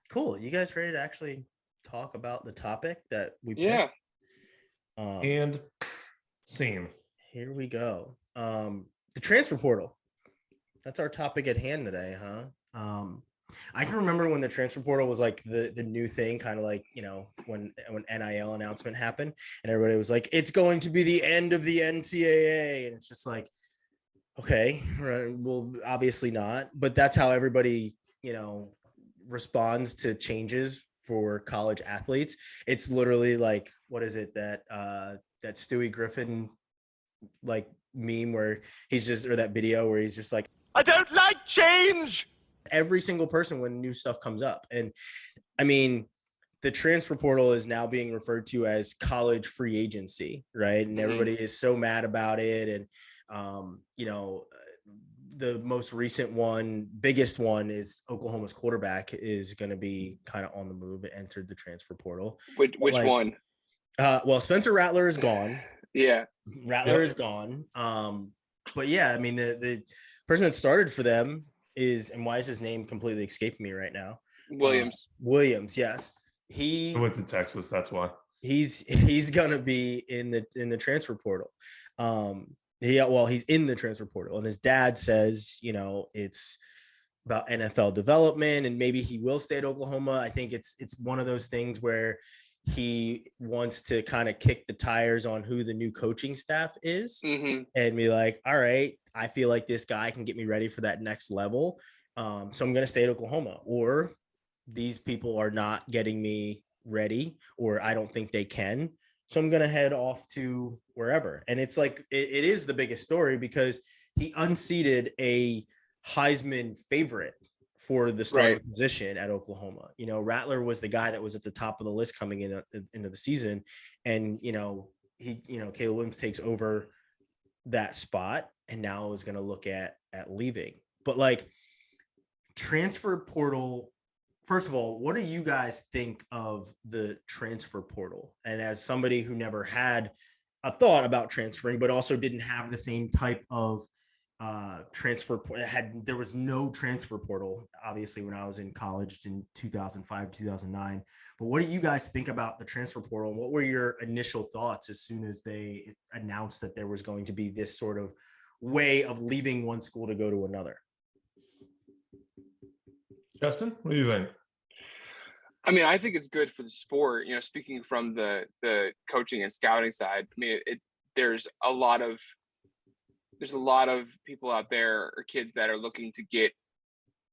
Cool. You guys ready to actually talk about the topic that we Yeah. picked? And scene. Here we go. The transfer portal. That's our topic at hand today, huh? I can remember when the transfer portal was like the new thing, kind of like, when NIL announcement happened and everybody was like, it's going to be the end of the NCAA. And it's just like, okay, well, obviously not. But that's how everybody, responds to changes for college athletes. It's literally like, what is it that Stewie Griffin like meme where he's just, or that video where he's just like, I don't like change. Every single person when new stuff comes up. And I mean, the transfer portal is now being referred to as college free agency, right? And everybody is so mad about it. And the most recent one, biggest one, is Oklahoma's quarterback is going to be kind of on the move. It entered the transfer portal. Which one? Well, Spencer Rattler is gone. Yeah. Rattler is gone. But yeah, I mean, the person that started for them is, and why is his name completely escaping me right now? Williams, yes. He went to Texas, that's why. He's gonna be in the transfer portal. He's in the transfer portal, and his dad says, it's about NFL development, and maybe he will stay at Oklahoma. I think it's one of those things where he wants to kind of kick the tires on who the new coaching staff is and be like, all right, I feel like this guy can get me ready for that next level. So I'm going to stay at Oklahoma, or these people are not getting me ready, or I don't think they can. So I'm going to head off to wherever. And it's like, it is the biggest story because he unseated a Heisman favorite for the starting position at Oklahoma. Rattler was the guy that was at the top of the list coming into the season. And, Caleb Williams takes over that spot and now is going to look at leaving. But like, transfer portal, first of all, what do you guys think of the transfer portal? And as somebody who never had a thought about transferring, but also didn't have the same type of transfer, there was no transfer portal, obviously, when I was in college in 2005, 2009. But what do you guys think about the transfer portal? And what were your initial thoughts as soon as they announced that there was going to be this sort of way of leaving one school to go to another? Justin, what do you think? I mean, I think it's good for the sport. Speaking from the coaching and scouting side, I mean, there's a lot of people out there, or kids that are looking to get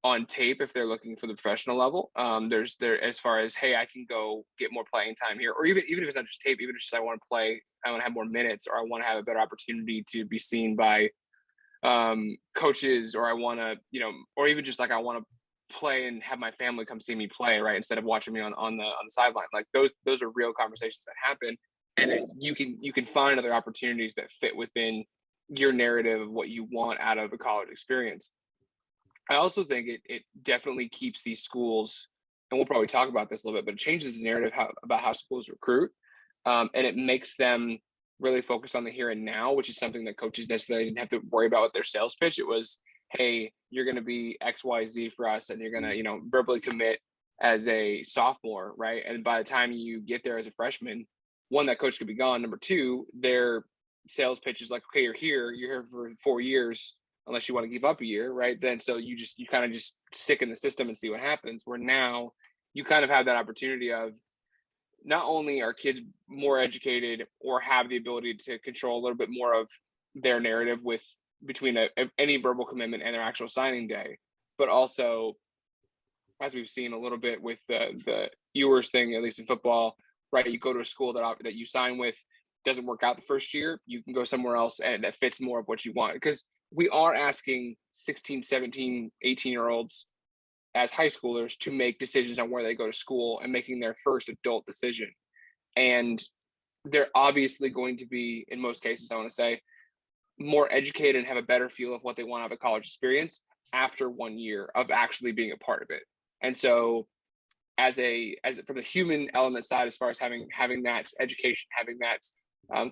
on tape if they're looking for the professional level. There's as far as, hey, I can go get more playing time here, or even if it's not just tape, even if it's just I want to play, I want to have more minutes, or I want to have a better opportunity to be seen by coaches, or I want to, or even just like I want to play and have my family come see me play, right, instead of watching me on the sideline. Like those are real conversations that happen, and you can find other opportunities that fit within your narrative of what you want out of a college experience. I also think it definitely keeps these schools, and we'll probably talk about this a little bit, but it changes the narrative about how schools recruit, and it makes them really focus on the here and now, which is something that coaches necessarily didn't have to worry about with their sales pitch. It was, hey, you're going to be XYZ for us, and you're going to, verbally commit as a sophomore, right? And by the time you get there as a freshman, one, that coach could be gone. Number two, their sales pitch is like, okay, you're here for 4 years, unless you want to give up a year, right? Then so you kind of just stick in the system and see what happens. Where now you kind of have that opportunity of, not only are kids more educated or have the ability to control a little bit more of their narrative between any verbal commitment and their actual signing day, but also, as we've seen a little bit with the Ewers thing, at least in football, right? You go to a school that you sign with, doesn't work out the first year, you can go somewhere else and that fits more of what you want. Because we are asking 16, 17, 18-year-olds as high schoolers to make decisions on where they go to school and making their first adult decision. And they're obviously going to be, in most cases, I want to say, more educated and have a better feel of what they want out of a college experience after 1 year of actually being a part of it. And so as from the human element side, as far as having that education, having that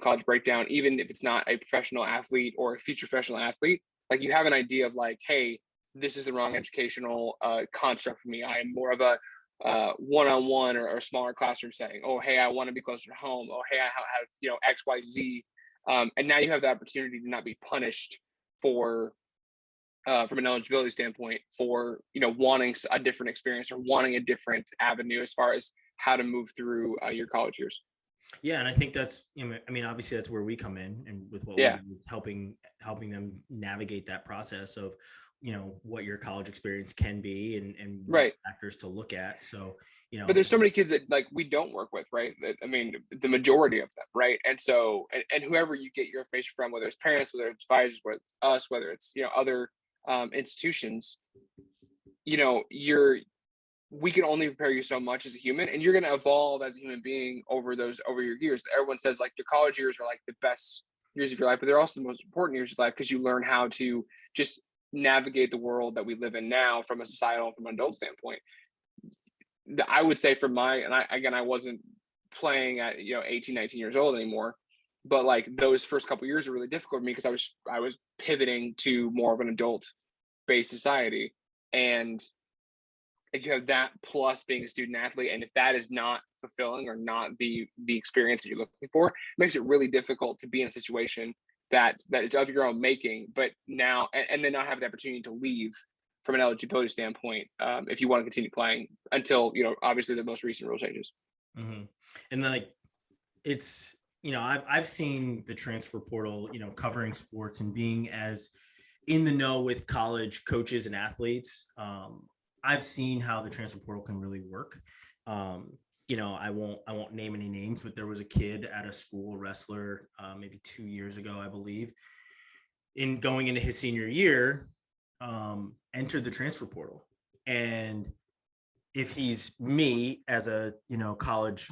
college breakdown, even if it's not a professional athlete or a future professional athlete, like you have an idea of like, hey, this is the wrong educational construct for me. I am more of a one-on-one or smaller classroom setting. Oh, hey, I want to be closer to home. Oh, hey, I have, X, Y, Z. And now you have the opportunity to not be punished for, from an eligibility standpoint, for, wanting a different experience or wanting a different avenue as far as how to move through your college years. Yeah, and I think that's, I mean, obviously that's where we come in, and with what we do, helping them navigate that process of, what your college experience can be and what factors to look at. So, but there's so many kids that like we don't work with, right? I mean, the majority of them, right? And so, and whoever you get your information from, whether it's parents, whether it's advisors, whether it's us, whether it's other institutions, we can only prepare you so much as a human, and you're going to evolve as a human being over your years. Everyone says like your college years are like the best years of your life, but they're also the most important years of life because you learn how to just navigate the world that we live in now from a societal, from an adult standpoint. I would say I wasn't playing at 18, 19 years old anymore, but like those first couple of years are really difficult for me because I was pivoting to more of an adult based society. And if you have that plus being a student athlete, and if that is not fulfilling or not the experience that you're looking for, it makes it really difficult to be in a situation that is of your own making, but now and then not have the opportunity to leave from an eligibility standpoint, if you want to continue playing until obviously the most recent rule changes. Mm-hmm. And then, like, it's I've seen the transfer portal, covering sports and being as in the know with college coaches and athletes. I've seen how the transfer portal can really work. I won't name any names, but there was a kid at a school, wrestler, maybe 2 years ago, I believe, in going into his senior year, entered the transfer portal. And if he's me as a, college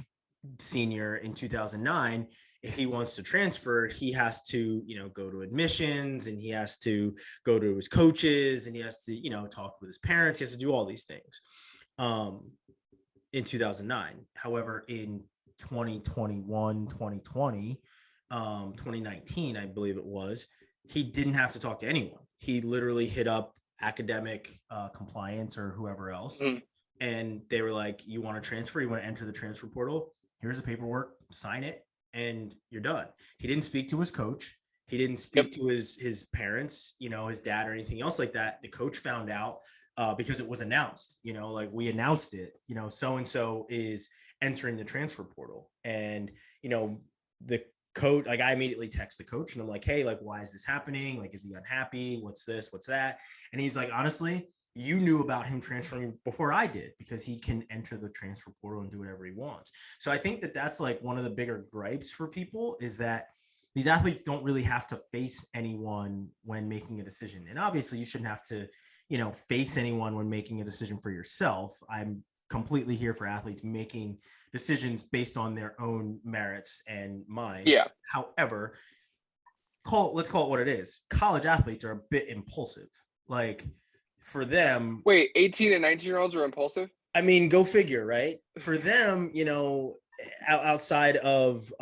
senior in 2009, if he wants to transfer, he has to, go to admissions, and he has to go to his coaches, and he has to, talk with his parents. He has to do all these things in 2009. However, in 2021, 2020, 2019, I believe it was, he didn't have to talk to anyone. He literally hit up academic compliance or whoever else. And they were like, you want to transfer? You want to enter the transfer portal? Here's the paperwork, sign it, and you're done. He didn't speak to his coach. He didn't speak to his parents, his dad or anything else like that. The coach found out because it was announced, like we announced it, so-and-so is entering the transfer portal. And, the coach, like I immediately text the coach and I'm like, hey, like, why is this happening? Like, is he unhappy? What's this? What's that? And he's like, honestly, you knew about him transferring before I did because he can enter the transfer portal and do whatever he wants. So I think that that's like one of the bigger gripes for people is that these athletes don't really have to face anyone when making a decision. And obviously you shouldn't have to, face anyone when making a decision for yourself. I'm completely here for athletes making decisions based on their own merits and mine. Yeah. However, let's call it what it is. College athletes are a bit impulsive. Like, for them, wait, 18 and 19-year-olds are impulsive? I mean, go figure, right? For them, outside of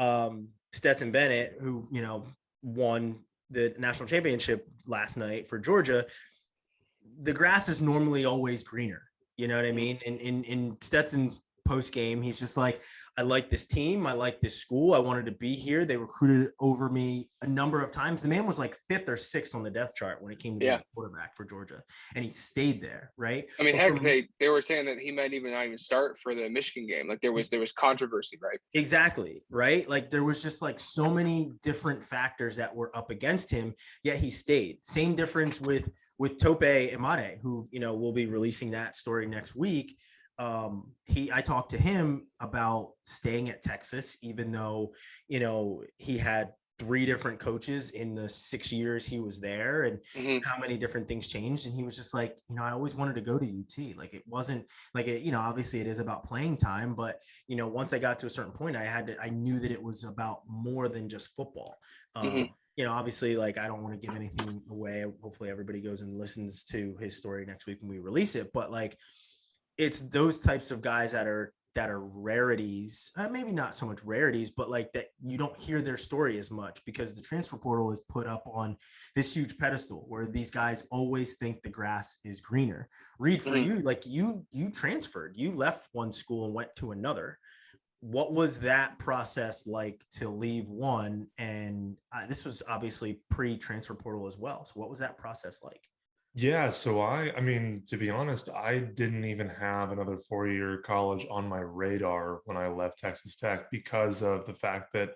Stetson Bennett, who, won the national championship last night for Georgia, the grass is normally always greener. You know what I mean? And in Stetson's post game, he's just like, I like this team. I like this school. I wanted to be here. They recruited over me a number of times. The man was like 5th or 6th on the depth chart when it came to being a quarterback for Georgia, and he stayed there, right? I mean, heck, they were saying that he might not even start for the Michigan game. Like there was controversy, right? Exactly, right? Like there was just like so many different factors that were up against him, yet he stayed. Same difference with Tope Imade, who will be releasing that story next week. I talked to him about staying at Texas, even though, he had 3 different coaches in the 6 years he was there, and how many different things changed. And he was just like, I always wanted to go to UT. Like, it wasn't like, obviously it is about playing time, but, once I got to a certain point, I knew that it was about more than just football. Obviously, like, I don't want to give anything away. Hopefully everybody goes and listens to his story next week when we release it. But like, it's those types of guys that are that are rarities, maybe not so much rarities, but like that you don't hear their story as much because the transfer portal is put up on this huge pedestal where these guys always think the grass is greener. Reed, for you, like you transferred, you left one school and went to another. What was that process like to leave one? And this was obviously pre-transfer portal as well. So what was that process like? Yeah, so I mean, to be honest, I didn't even have another 4-year college on my radar when I left Texas Tech because of the fact that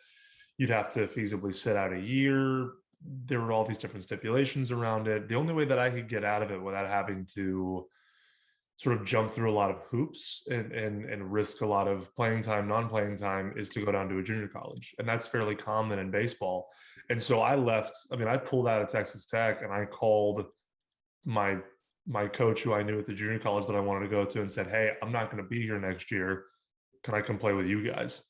you'd have to feasibly sit out a year. There were all these different stipulations around it. The only way that I could get out of it without having to sort of jump through a lot of hoops and risk a lot of playing time, non-playing time, is to go down to a junior college. And that's fairly common in baseball. And so I left, I mean, I pulled out of Texas Tech and I called my coach who I knew at the junior college that I wanted to go to and said, hey, I'm not going to be here next year. Can I come play with you guys?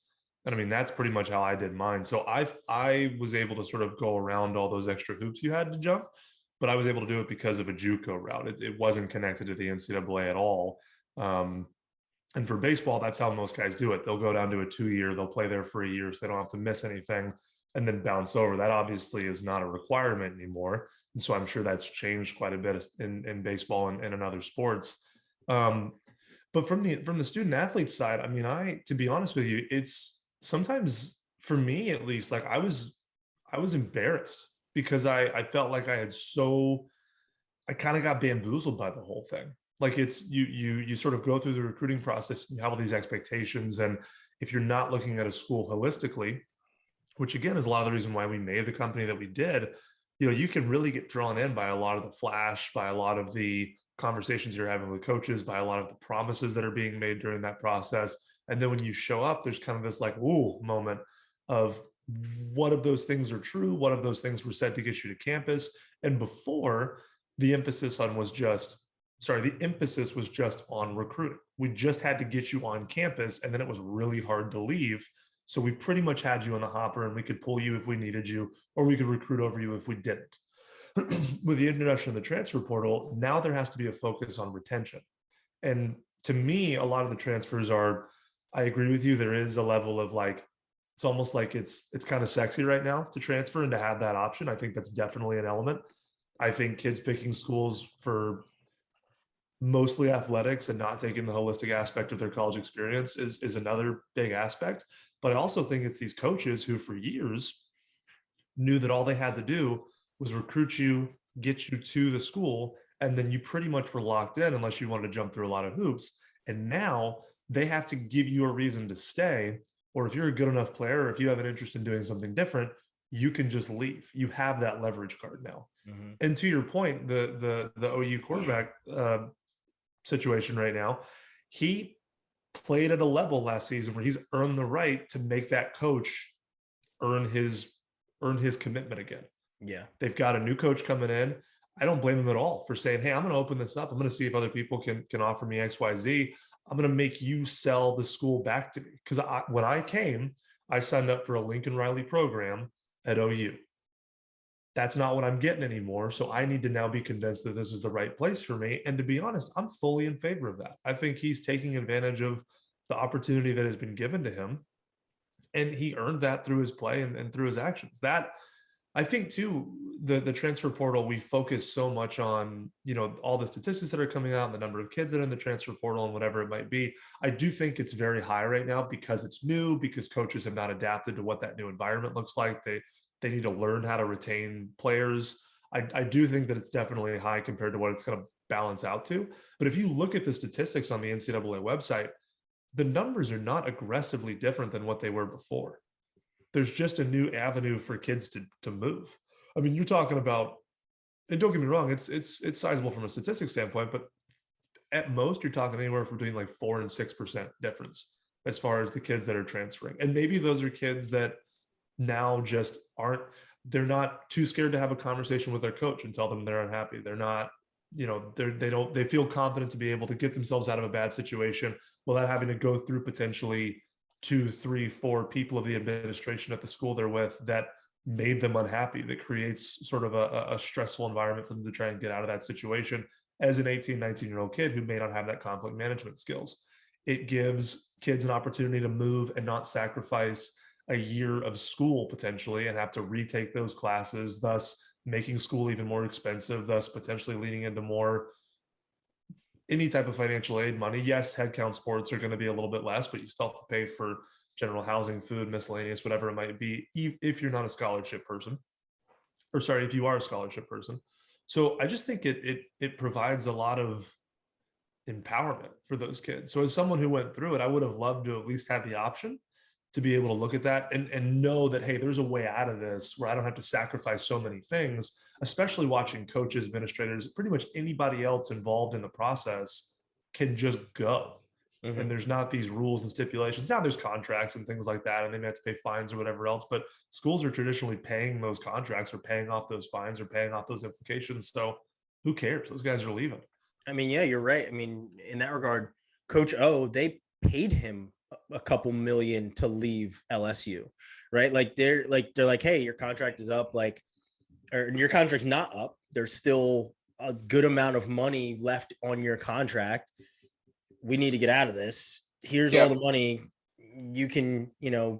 And I mean, that's pretty much how I did mine. So I was able to sort of go around all those extra hoops you had to jump, but I was able to do it because of a JUCO route. It wasn't connected to the NCAA at all. And for baseball, that's how most guys do it. They'll go down to a 2-year, they'll play there for a year so they don't have to miss anything and then bounce over. That obviously is not a requirement anymore. And so I'm sure that's changed quite a bit in baseball and in other sports. But from the student athlete side, I mean, to be honest with you, it's sometimes for me at least, like I was embarrassed because I felt like I kind of got bamboozled by the whole thing. Like it's you sort of go through the recruiting process, you have all these expectations, and if you're not looking at a school holistically, which again is a lot of the reason why we made the company that we did, you can really get drawn in by a lot of the flash, by a lot of the conversations you're having with coaches, by a lot of the promises that are being made during that process. And then when you show up, there's kind of this like, ooh, moment of what of those things are true? What of those things were said to get you to campus? And before, the emphasis was just on recruiting. We just had to get you on campus, and then it was really hard to leave. So we pretty much had you in the hopper, and we could pull you if we needed you, or we could recruit over you if we didn't. With the introduction of the transfer portal, now there has to be a focus on retention. And to me, a lot of the transfers I agree with you, there is a level of like, it's almost like it's kind of sexy right now to transfer and to have that option. I think that's definitely an element. I think kids picking schools for mostly athletics and not taking the holistic aspect of their college experience is another big aspect. But I also think it's these coaches who for years knew that all they had to do was recruit you, get you to the school, and then you pretty much were locked in unless you wanted to jump through a lot of hoops. And now they have to give you a reason to stay, or if you're a good enough player, or if you have an interest in doing something different, you can just leave. You have that leverage card now. Mm-hmm. And to your point, the OU quarterback situation right now, he played at a level last season where he's earned the right to make that coach earn his commitment again. Yeah. They've got a new coach coming in. I don't blame him at all for saying, hey, I'm going to open this up. I'm going to see if other people can offer me X, Y, Z. I'm going to make you sell the school back to me. Because when I came, I signed up for a Lincoln Riley program at OU. That's not what I'm getting anymore. So I need to now be convinced that this is the right place for me. And to be honest, I'm fully in favor of that. I think he's taking advantage of the opportunity that has been given to him. And he earned that through his play and through his actions. That, I think too, the transfer portal, we focus so much on, all the statistics that are coming out and the number of kids that are in the transfer portal and whatever it might be. I do think it's very high right now because it's new, because coaches have not adapted to what that new environment looks like. They need to learn how to retain players. I do think that it's definitely high compared to what it's going to balance out to. But if you look at the statistics on the NCAA website, the numbers are not aggressively different than what they were before. There's just a new avenue for kids to move. I mean, you're talking about, and don't get me wrong, it's sizable from a statistics standpoint, but at most you're talking anywhere from between like 4 and 6% difference as far as the kids that are transferring. And maybe those are kids that now just they're not too scared to have a conversation with their coach and tell them they're unhappy. They're not, they feel confident to be able to get themselves out of a bad situation without having to go through potentially 2, 3, 4 people of the administration at the school they're with that made them unhappy. That creates sort of a stressful environment for them to try and get out of that situation as an 18, 19-year-old kid who may not have that conflict management skills. It gives kids an opportunity to move and not sacrifice a year of school potentially and have to retake those classes, thus making school even more expensive, thus potentially leading into more any type of financial aid money. Yes, headcount sports are going to be a little bit less, but you still have to pay for general housing, food, miscellaneous, whatever it might be, if you're not a scholarship person, or sorry, if you are a scholarship person. So I just think it provides a lot of empowerment for those kids. So as someone who went through it, I would have loved to at least have the option to be able to look at that and know that, hey, there's a way out of this where I don't have to sacrifice so many things, especially watching coaches, administrators, pretty much anybody else involved in the process can just go. Mm-hmm. And there's not these rules and stipulations. Now there's contracts and things like that, and they may have to pay fines or whatever else, but schools are traditionally paying those contracts or paying off those fines or paying off those implications. So who cares? Those guys are leaving. I mean, yeah, you're right. I mean, in that regard, Coach O, they paid him a couple million to leave LSU, right? Like they're like, hey, your contract is up, like, or your contract's not up. There's still a good amount of money left on your contract. We need to get out of this. Here's all the money. You can,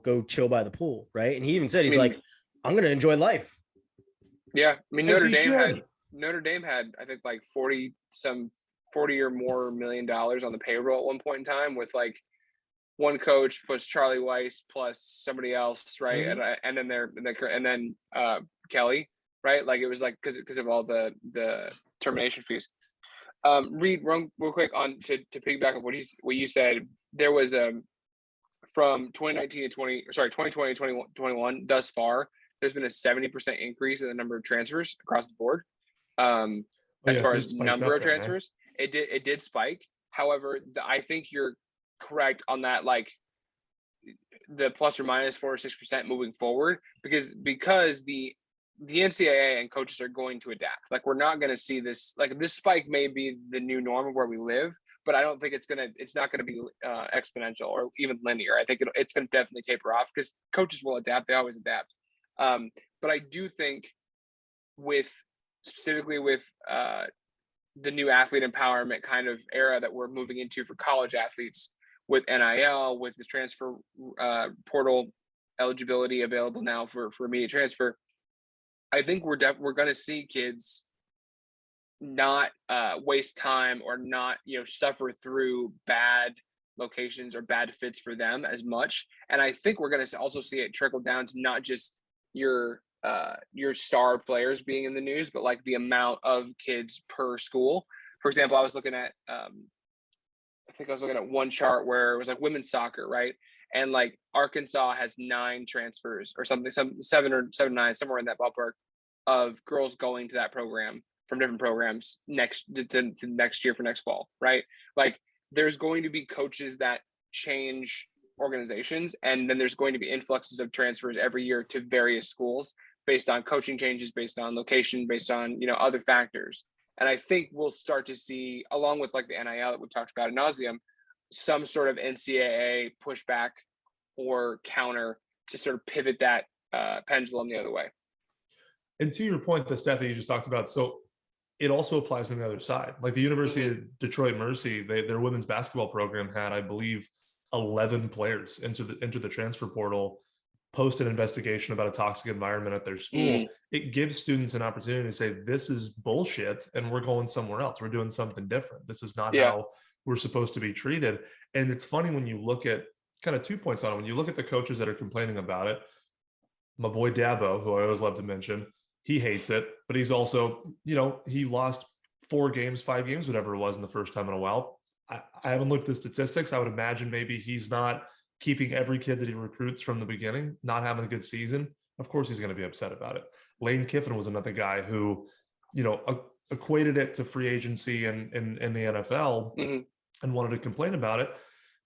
go chill by the pool, right? And he even said, he's like, I'm going to enjoy life. Yeah. I mean, Notre Dame had, I think, like 40 or more $1 million on the payroll at one point in time, with like one coach plus Charlie Weiss plus somebody else, right? Mm-hmm. And then Kelly, right? Like it was like because of all the termination fees. Reed, real quick on to piggyback on what you said. There was from 2020 to 2021 thus far, there's been a 70% increase in the number of transfers across the board. As far as number of transfers, it did spike. However, I think you're correct on that, like the plus or minus 4 or 6% moving forward, because the NCAA and coaches are going to adapt. Like we're not going to see this, like this spike may be the new norm of where we live, but I don't think it's not going to be exponential or even linear. I think it's going to definitely taper off because coaches will adapt. They always adapt. But I do think specifically with the new athlete empowerment kind of era that we're moving into for college athletes, with NIL, with the transfer portal eligibility available now for immediate transfer, I think we're going to see kids not waste time or not suffer through bad locations or bad fits for them as much. And I think we're going to also see it trickle down to not just your star players being in the news, but like the amount of kids per school. For example, I was looking at one chart where it was like women's soccer, right? And like Arkansas has 9 transfers or something, some 7 or 9, somewhere in that ballpark, of girls going to that program from different programs next year for next fall, right? Like there's going to be coaches that change organizations, and then there's going to be influxes of transfers every year to various schools based on coaching changes, based on location, based on other factors. And I think we'll start to see, along with like the NIL that we talked about ad nauseum, some sort of NCAA pushback or counter to sort of pivot that pendulum the other way. And to your point, the stat that you just talked about, so it also applies on the other side. Like the University of Detroit Mercy, their women's basketball program had, I believe, 11 players enter the transfer portal post an investigation about a toxic environment at their school. It gives students an opportunity to say, this is bullshit and we're going somewhere else. We're doing something different. This is not how we're supposed to be treated. And it's funny when you look at kind of 2 points on it. When you look at the coaches that are complaining about it, my boy Dabo, who I always love to mention, he hates it, but he's also, he lost 5 games, whatever it was in the first time in a while. I haven't looked at the statistics. I would imagine maybe he's not keeping every kid that he recruits from the beginning, not having a good season. Of course, he's going to be upset about it. Lane Kiffin was another guy who, equated it to free agency and in the NFL and wanted to complain about it.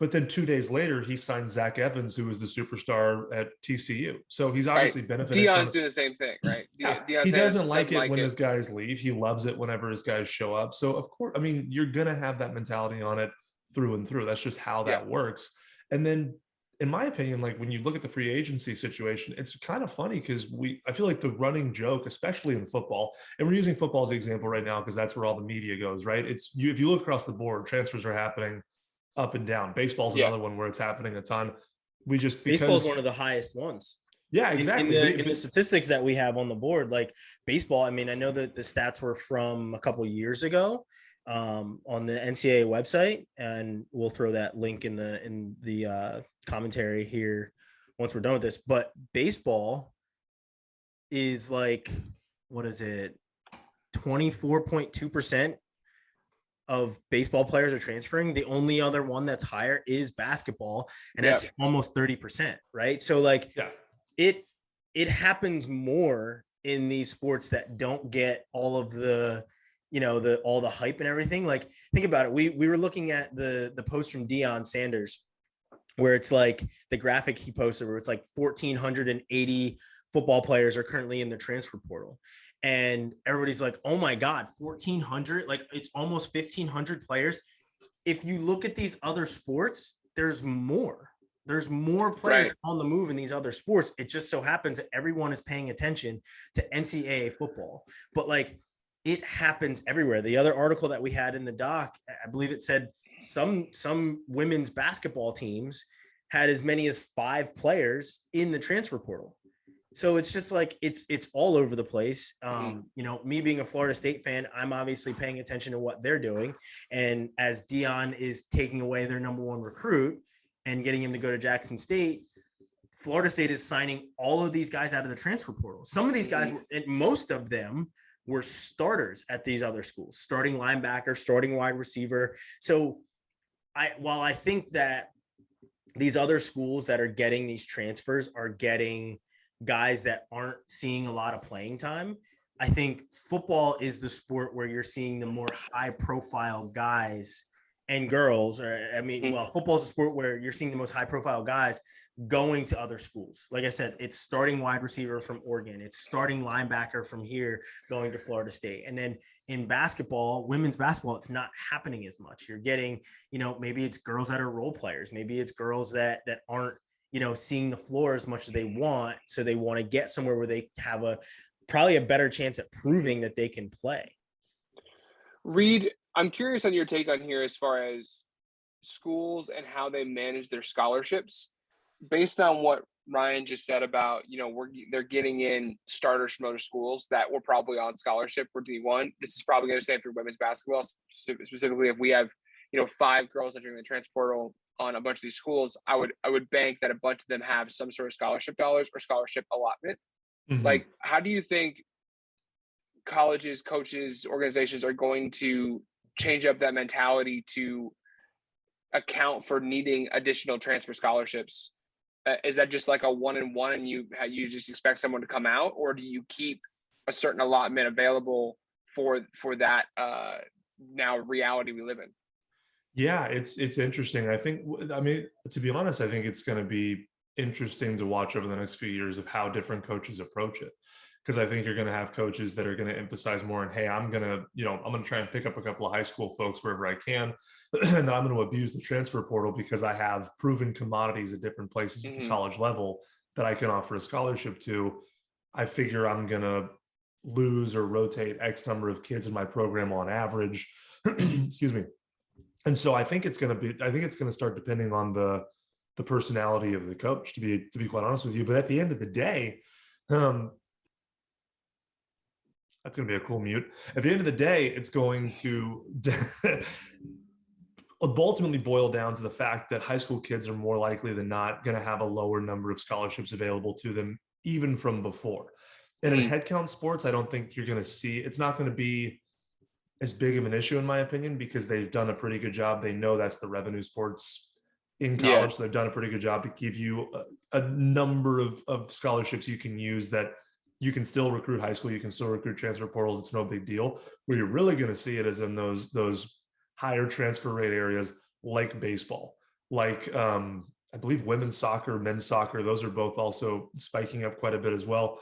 But then 2 days later, he signed Zach Evans, who was the superstar at TCU. So he's obviously benefiting. Deion's doing the same thing, right? He doesn't like it when his guys leave. He loves it whenever his guys show up. So of course, I mean, you're going to have that mentality on it through and through. That's just how that works. And then, in my opinion, like when you look at the free agency situation, it's kind of funny because I feel like the running joke, especially in football, and we're using football as the example right now because that's where all the media goes, right? If you look across the board, transfers are happening up and down. Baseball's Yeah. another one where it's happening a ton. We just Baseball is because one of the highest ones. yeah, In exactly. the statistics that we have on the board, like baseball, I mean, I know that the stats were from a couple years ago on the NCAA website, and we'll throw that link in the commentary here once we're done with this. But baseball is like, what is it, 24.2% of baseball players are transferring. The only other one that's higher is basketball, and that's almost 30%, right? So like, yeah, it happens more in these sports that don't get all of the, all the hype and everything. Like, think about it. We were looking at the post from Deion Sanders, where it's like the graphic he posted where it's like 1,480 football players are currently in the transfer portal. And everybody's like, oh my God, 1,400, like it's almost 1,500 players. If you look at these other sports, there's more players on the move in these other sports. It just so happens that everyone is paying attention to NCAA football, but like it happens everywhere. The other article that we had in the doc, I believe it said some women's basketball teams had as many as 5 players in the transfer portal. So it's just like, it's all over the place. Me being a Florida State fan, I'm obviously paying attention to what they're doing. And as Deion is taking away their number 1 recruit and getting him to go to Jackson State, Florida State is signing all of these guys out of the transfer portal. Some of these guys, and most of them were starters at these other schools, starting linebacker, starting wide receiver. So while I think that these other schools that are getting these transfers are getting guys that aren't seeing a lot of playing time, I think football is the sport where you're seeing the more high profile guys and girls. Football is a sport where you're seeing the most high profile guys going to other schools. Like I said, it's starting wide receiver from Oregon. It's starting linebacker from here going to Florida State. And then in basketball, women's basketball, it's not happening as much. You're getting, maybe it's girls that are role players. Maybe it's girls that aren't, seeing the floor as much as they want. So they want to get somewhere where they have probably a better chance at proving that they can play. Reed, I'm curious on your take on here as far as schools and how they manage their scholarships. Based on what Ryan just said about, they're getting in starters from other schools that were probably on scholarship for D1. This is probably going to stand for women's basketball, specifically if we have, 5 girls entering the transfer portal on a bunch of these schools. I would bank that a bunch of them have some sort of scholarship dollars or scholarship allotment. Mm-hmm. Like, how do you think colleges, coaches, organizations are going to change up that mentality to account for needing additional transfer scholarships? Is that just like a 1-and-1 and you just expect someone to come out, or do you keep a certain allotment available for that now reality we live in? Yeah, it's interesting. To be honest, I think it's going to be interesting to watch over the next few years of how different coaches approach it. Because I think you're going to have coaches that are going to emphasize more on, hey, I'm going to try and pick up a couple of high school folks wherever I can. And I'm going to abuse the transfer portal because I have proven commodities at different places at the college level that I can offer a scholarship to. I figure I'm going to lose or rotate X number of kids in my program on average. Excuse me. And so I think it's going to start depending on the personality of the coach, to be quite honest with you. But at the end of the day, that's going to be a cool mute. At the end of the day, it's going to ultimately boil down to the fact that high school kids are more likely than not going to have a lower number of scholarships available to them, even from before. And in headcount sports, I don't think you're going to see, it's not going to be as big of an issue, in my opinion, because they've done a pretty good job. They know that's the revenue sports in college. So they've done a pretty good job to give you a number of scholarships you can use that you can still recruit high school. You can still recruit transfer portals. It's no big deal. Where you're really going to see it is in those higher transfer rate areas like baseball, like I believe women's soccer, men's soccer. Those are both also spiking up quite a bit as well.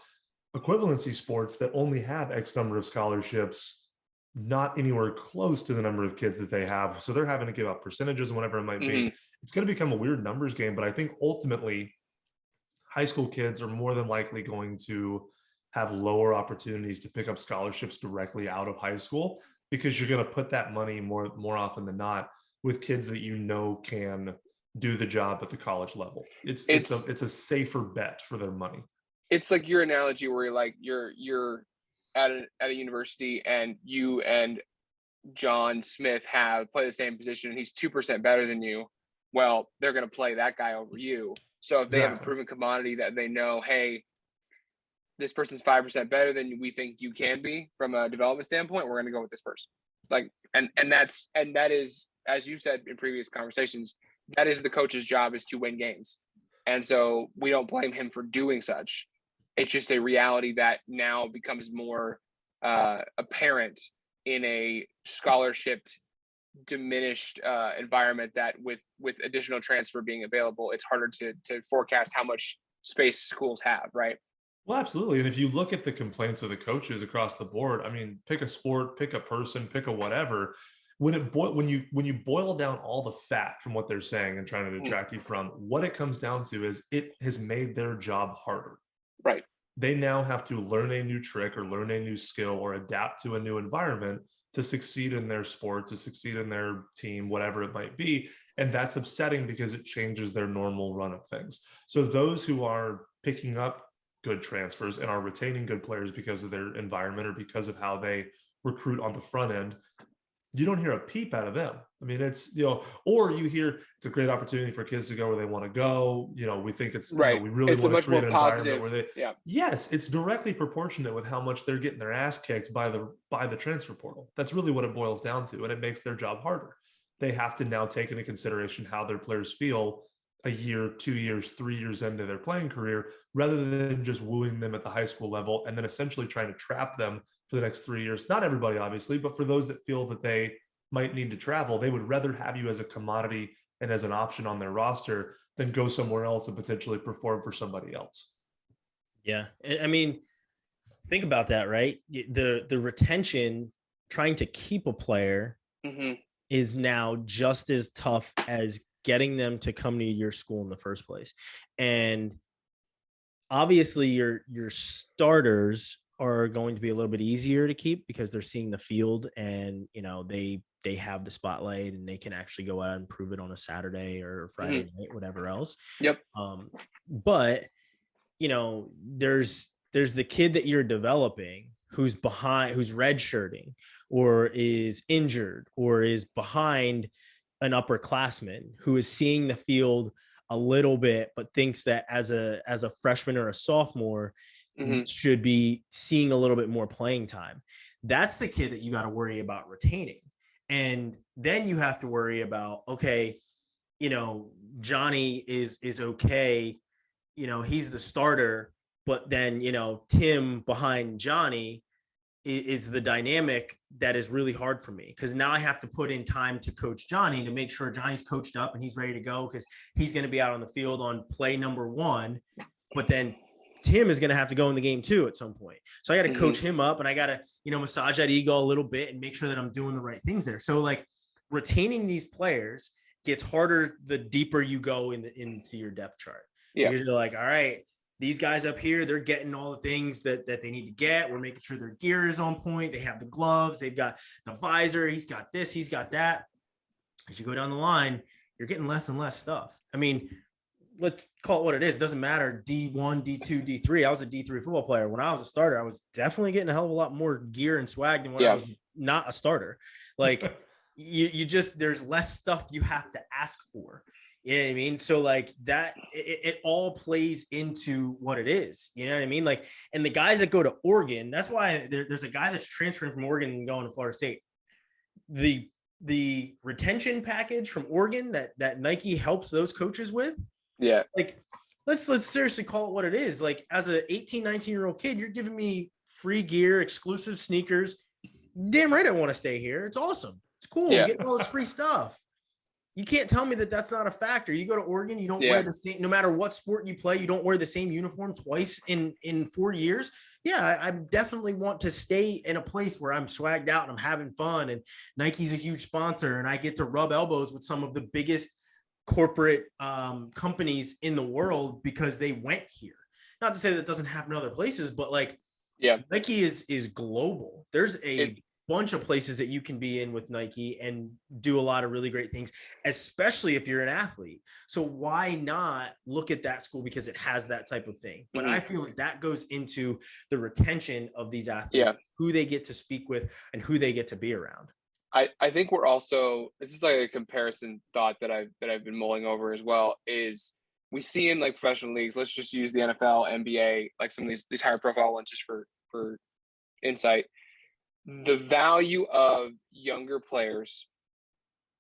Equivalency sports that only have X number of scholarships, not anywhere close to the number of kids that they have. So they're having to give up percentages and whatever it might be. It's going to become a weird numbers game, but I think ultimately high school kids are more than likely going to have lower opportunities to pick up scholarships directly out of high school, because you're going to put that money more often than not with kids that you know can do the job at the college level. It's a safer bet for their money. It's like your analogy where you're at a university and you and John Smith play the same position and he's 2% better than you. Well, they're going to play that guy over you. So if they have a proven commodity that they know, hey, this person's 5% better than we think you can be from a development standpoint, we're going to go with this person. Like, and that is, as you said in previous conversations, that is the coach's job, is to win games. And so we don't blame him for doing such. It's just a reality that now becomes more apparent in a scholarship diminished environment, that with additional transfer being available, it's harder to forecast how much space schools have, right? Well, absolutely. And if you look at the complaints of the coaches across the board, I mean, pick a sport, pick a person, pick a whatever. When you boil down all the fat from what they're saying and trying to detract you from, what it comes down to is it has made their job harder. Right. They now have to learn a new trick or learn a new skill or adapt to a new environment to succeed in their sport, to succeed in their team, whatever it might be. And that's upsetting because it changes their normal run of things. So those who are picking up good transfers and are retaining good players because of their environment or because of how they recruit on the front end, you don't hear a peep out of them. I mean, it's, or you hear it's a great opportunity for kids to go where they want to go. We think it's right. We really want to create an environment where yes, it's directly proportionate with how much they're getting their ass kicked by the transfer portal. That's really what it boils down to. And it makes their job harder. They have to now take into consideration how their players feel a year, 2 years, 3 years into their playing career, rather than just wooing them at the high school level and then essentially trying to trap them for the next 3 years. Not everybody, obviously, but for those that feel that they might need to travel, they would rather have you as a commodity and as an option on their roster than go somewhere else and potentially perform for somebody else. Yeah. I mean, think about that, right? The retention, trying to keep a player is now just as tough as getting them to come to your school in the first place. And obviously your starters are going to be a little bit easier to keep because they're seeing the field and, they have the spotlight and they can actually go out and prove it on a Saturday or Friday night, whatever else. Yep. But there's the kid that you're developing who's redshirting or is injured or is behind an upperclassman who is seeing the field a little bit, but thinks that as a freshman or a sophomore should be seeing a little bit more playing time. That's the kid that you got to worry about retaining. And then you have to worry about, okay, Johnny is okay. He's the starter, but then, Tim behind Johnny is the dynamic that is really hard for me, because now I have to put in time to coach Johnny to make sure Johnny's coached up and he's ready to go, because he's going to be out on the field on play number 1, but then Tim is going to have to go in the game too at some point. So I got to coach him up and I got to, massage that ego a little bit and make sure that I'm doing the right things there. So like retaining these players gets harder the deeper you go into your depth chart. Yeah. Because you're like, all right, these guys up here, they're getting all the things that they need to get. We're making sure their gear is on point. They have the gloves. They've got the visor. He's got this. He's got that. As you go down the line, you're getting less and less stuff. I mean, let's call it what it is. It doesn't matter. D1, D2, D3. I was a D3 football player. When I was a starter, I was definitely getting a hell of a lot more gear and swag than when I was not a starter. Like you just, there's less stuff you have to ask for. You know what I mean? So like that, it all plays into what it is. You know what I mean? Like, and the guys that go to Oregon, that's why there's a guy that's transferring from Oregon and going to Florida State. The retention package from Oregon that Nike helps those coaches with. Yeah. Like, let's seriously call it what it is. Like, as a 18, 19-year-old kid, you're giving me free gear, exclusive sneakers. Damn right I want to stay here. It's awesome. It's cool. Yeah. Getting all this free stuff. You can't tell me that that's not a factor. You go to Oregon, you don't wear the same, no matter what sport you play, you don't wear the same uniform twice in 4 years. Yeah, I definitely want to stay in a place where I'm swagged out and I'm having fun, and Nike's a huge sponsor and I get to rub elbows with some of the biggest corporate companies in the world because they went here. Not to say that doesn't happen in other places, but like, Nike is global. There's a bunch of places that you can be in with Nike and do a lot of really great things, especially if you're an athlete. So why not look at that school because it has that type of thing? But I feel like that goes into the retention of these athletes, who they get to speak with and who they get to be around. I think we're also, this is like a comparison thought that I've been mulling over as well, is we see in like professional leagues, let's just use the NFL, NBA, like some of these higher profile ones just for insight. The value of younger players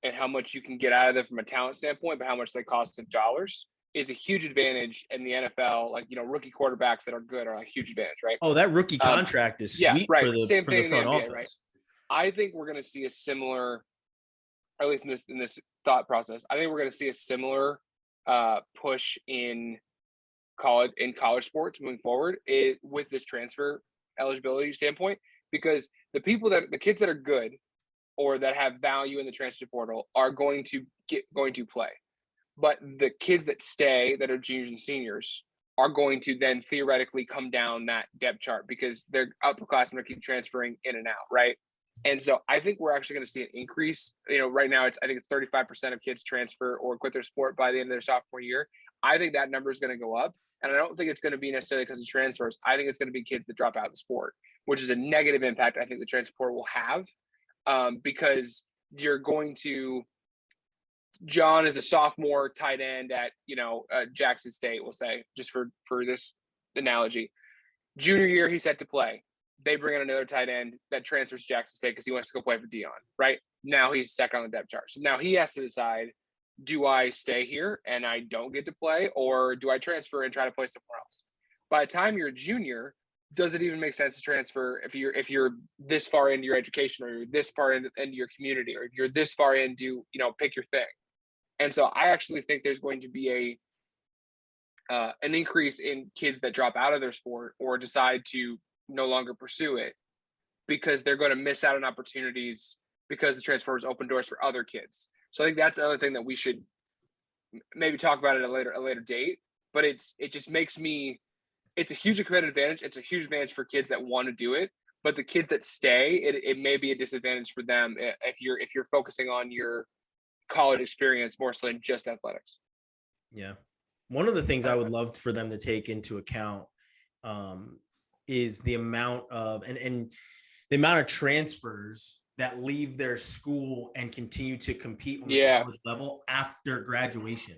and how much you can get out of them from a talent standpoint, but how much they cost in dollars is a huge advantage in the NFL. Like, rookie quarterbacks that are good are a huge advantage, right? Oh, that rookie contract is sweet for the Same for thing the front in the NBA, office. right? I think we're going to see a similar, or at least in this thought process, I think we're going to see a similar push in college sports moving forward with this transfer eligibility standpoint, because the kids that are good or that have value in the transfer portal are going to play, but the kids that stay, that are juniors and seniors, are going to then theoretically come down that depth chart because they're upperclassmen are keep transferring in and out, right? And so I think we're actually going to see an increase. Right now I think it's 35% of kids transfer or quit their sport by the end of their sophomore year. I think that number is going to go up. And I don't think it's going to be necessarily because of transfers. I think it's going to be kids that drop out of the sport, which is a negative impact I think the transfer portal will have, because you're going to, John is a sophomore tight end at, Jackson State, we'll say, just for this analogy. Junior year, he's set to play. They bring in another tight end that transfers to Jackson State because he wants to go play for Dion, right? Now he's second on the depth chart. So now he has to decide, do I stay here and I don't get to play, or do I transfer and try to play somewhere else? By the time you're a junior, does it even make sense to transfer if you're this far into your education, or you're this far into your community, or if you're this far into, pick your thing? And so I actually think there's going to be an increase in kids that drop out of their sport or decide to no longer pursue it because they're going to miss out on opportunities because the transfers open doors for other kids. So I think that's another thing that we should maybe talk about at a later date. But it just makes me, it's a huge competitive advantage. It's a huge advantage for kids that want to do it. But the kids that stay, it may be a disadvantage for them if you're focusing on your college experience more so than just athletics. Yeah. One of the things I would love for them to take into account is the amount of and the amount of transfers that leave their school and continue to compete on the college level after graduation,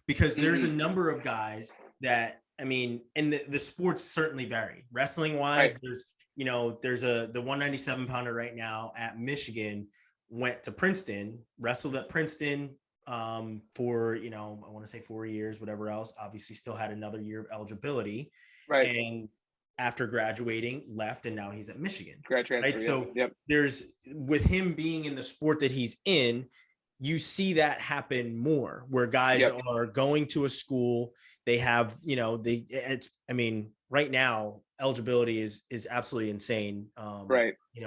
because there's a number of guys that, and the sports certainly vary. Wrestling wise, there's the 197 pounder right now at Michigan went to Princeton, wrestled at Princeton for, I want to say 4 years, whatever else, obviously still had another year of eligibility. Right. And after graduating, left, and now he's at Michigan. Right. So there's, with him being in the sport that he's in, you see that happen more, where guys are going to a school, they have, right now eligibility is absolutely insane.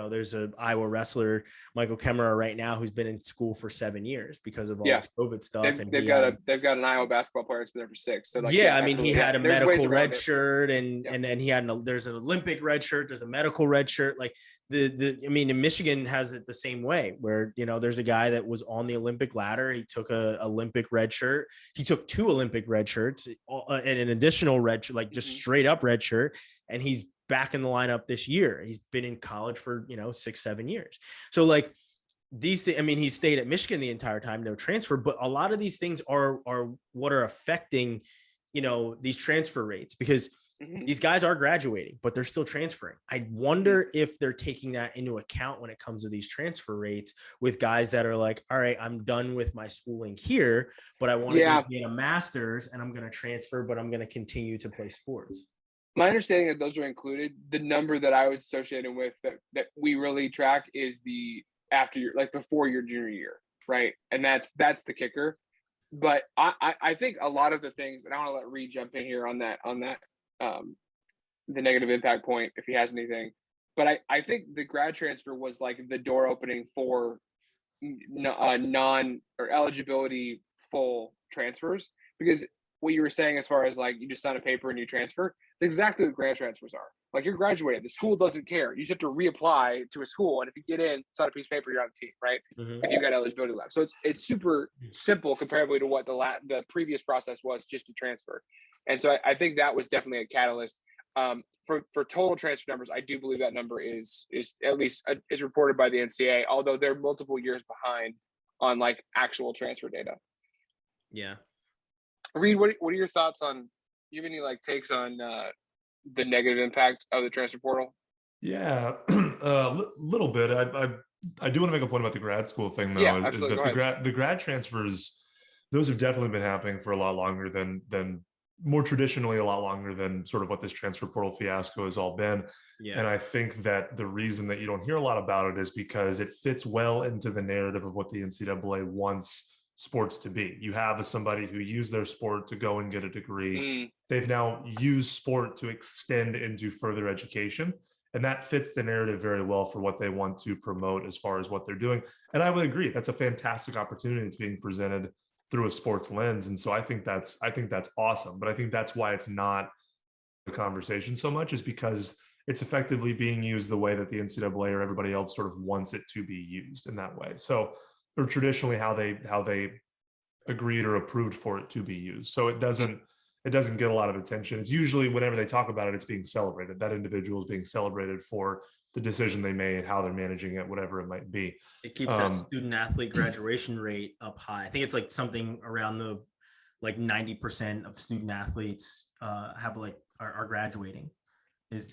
There's a Iowa wrestler, Michael Kemmerer, right now, who's been in school for 7 years because of all this COVID stuff. They've got an Iowa basketball player that's been there for 6. So he had a medical red shirt, and then he had there's an Olympic red shirt, there's a medical red shirt. Like Michigan has it the same way, where there's a guy that was on the Olympic ladder. He took a Olympic red shirt. He took 2 Olympic red shirts and an additional red shirt, like just straight up red shirt. And he's back in the lineup this year. He's been in college for 6-7 years. So like these things, he stayed at Michigan the entire time, no transfer. But a lot of these things are what are affecting these transfer rates, because these guys are graduating, but they're still transferring. I wonder if they're taking that into account when it comes to these transfer rates with guys that are like, all right, I'm done with my schooling here, but I want to get a master's and I'm going to transfer, but I'm going to continue to play sports. My understanding that those are included. The number that I was associated with that we really track is the before your junior year, right? And that's the kicker. But I think a lot of the things, and I want to let Reed jump in here on that the negative impact point if he has anything. But I think the grad transfer was like the door opening for non or eligibility full transfers, because what you were saying as far as like you just sign a paper and you transfer, it's exactly what grad transfers are. Like you're graduated, the school doesn't care. You just have to reapply to a school, and if you get in, sign a piece of paper, you're on the team, right? If you got eligibility left. So it's super simple comparably to what the previous process was just to transfer. And so I think that was definitely a catalyst. For total transfer numbers, I do believe that number is at least is reported by the NCAA, although they're multiple years behind on like actual transfer data. Yeah. Reed, what are your thoughts on? You have any like takes on the negative impact of the transfer portal? Yeah, a little bit. I do want to make a point about the grad school thing, though. Yeah, Is absolutely. that the grad transfers, those have definitely been happening for a lot longer than more traditionally, a lot longer than sort of what this transfer portal fiasco has all been. Yeah. And I think that the reason that you don't hear a lot about it is because it fits well into the narrative of what the NCAA wants sports to be. You have somebody who used their sport to go and get a degree. They've now used sport to extend into further education. And that fits the narrative very well for what they want to promote as far as what they're doing. And I would agree, that's a fantastic opportunity that's being presented through a sports lens. And so I think that's awesome. But I think that's why it's not the conversation so much, is because it's effectively being used the way that the NCAA or everybody else sort of wants it to be used in that way. So, or traditionally how they agreed or approved for it to be used. So it doesn't get a lot of attention. It's usually whenever they talk about it, it's being celebrated. That individual is being celebrated for the decision they made, how they're managing it, whatever it might be. It keeps that student athlete graduation rate up high. I think it's like something around the like 90% of student athletes have like are graduating is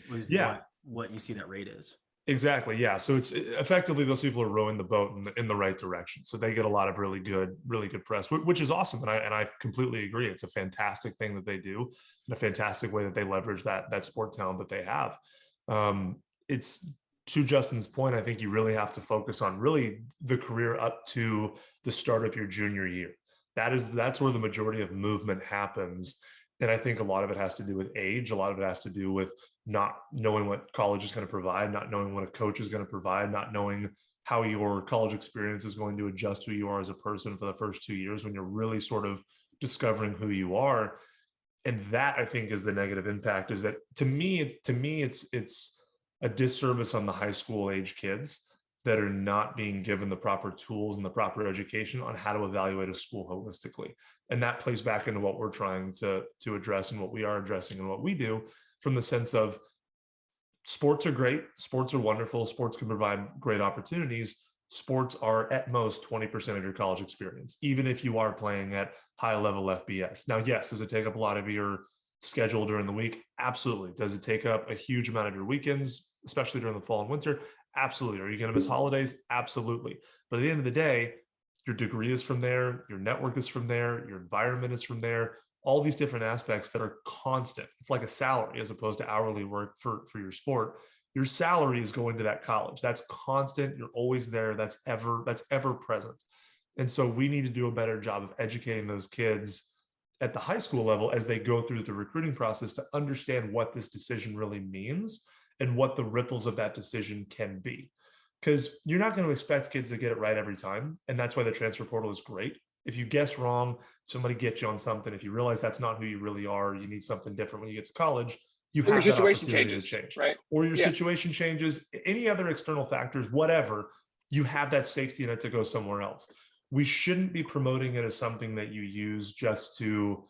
what you see that rate is. Exactly. Yeah. So it's effectively those people are rowing the boat in the right direction. So they get a lot of really good press, which is awesome. And I completely agree. It's a fantastic thing that they do, and a fantastic way that they leverage that sport talent that they have. It's, to Justin's point, I think you really have to focus on really the career up to the start of your junior year. That's where the majority of movement happens. And I think a lot of it has to do with age. A lot of it has to do with not knowing what college is going to provide, not knowing what a coach is going to provide, not knowing how your college experience is going to adjust who you are as a person for the first 2 years when you're really sort of discovering who you are. And that, I think, is the negative impact, is that to me, it's a disservice on the high school age kids that are not being given the proper tools and the proper education on how to evaluate a school holistically. And that plays back into what we're trying to address and what we are addressing and what we do, from the sense of sports are great. Sports are wonderful. Sports can provide great opportunities. Sports are at most 20% of your college experience, even if you are playing at high level FBS. Now, yes, does it take up a lot of your schedule during the week? Absolutely. Does it take up a huge amount of your weekends, especially during the fall and winter? Absolutely. Are you going to miss holidays? Absolutely. But at the end of the day, your degree is from there, your network is from there, your environment is from there, all these different aspects that are constant. It's like a salary as opposed to hourly work for your sport. Your salary is going to that college. That's constant. You're always there. That's ever present. And so we need to do a better job of educating those kids at the high school level as they go through the recruiting process to understand what this decision really means and what the ripples of that decision can be. Because you're not going to expect kids to get it right every time. And that's why the transfer portal is great. If you guess wrong, somebody gets you on something. If you realize that's not who you really are, you need something different when you get to college, you have that opportunity to change. Right? Or your situation changes, any other external factors, whatever, you have that safety net to go somewhere else. We shouldn't be promoting it as something that you use just to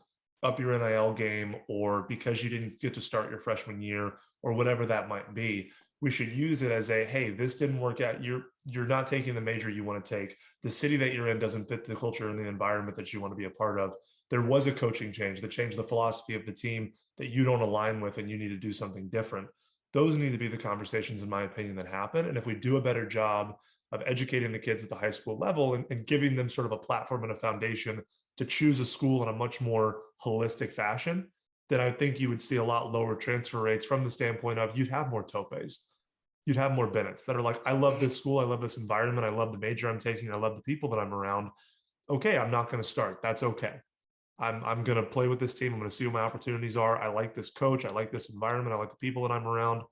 up your NIL game, or because you didn't get to start your freshman year, or whatever that might be. We should use it as a, hey, this didn't work out. You're not taking the major you want to take. The city that you're in doesn't fit the culture and the environment that you want to be a part of. There was a coaching change that changed the philosophy of the team that you don't align with, and you need to do something different. Those need to be the conversations, in my opinion, that happen. And if we do a better job of educating the kids at the high school level and giving them sort of a platform and a foundation to choose a school in a much more holistic fashion, then I think you would see a lot lower transfer rates, from the standpoint of you'd have more Topes. You'd have more Bennett's that are like, I love this school. I love this environment. I love the major I'm taking. I love the people that I'm around. Okay, I'm not going to start. That's okay. I'm going to play with this team. I'm going to see what my opportunities are. I like this coach. I like this environment. I like the people that I'm around.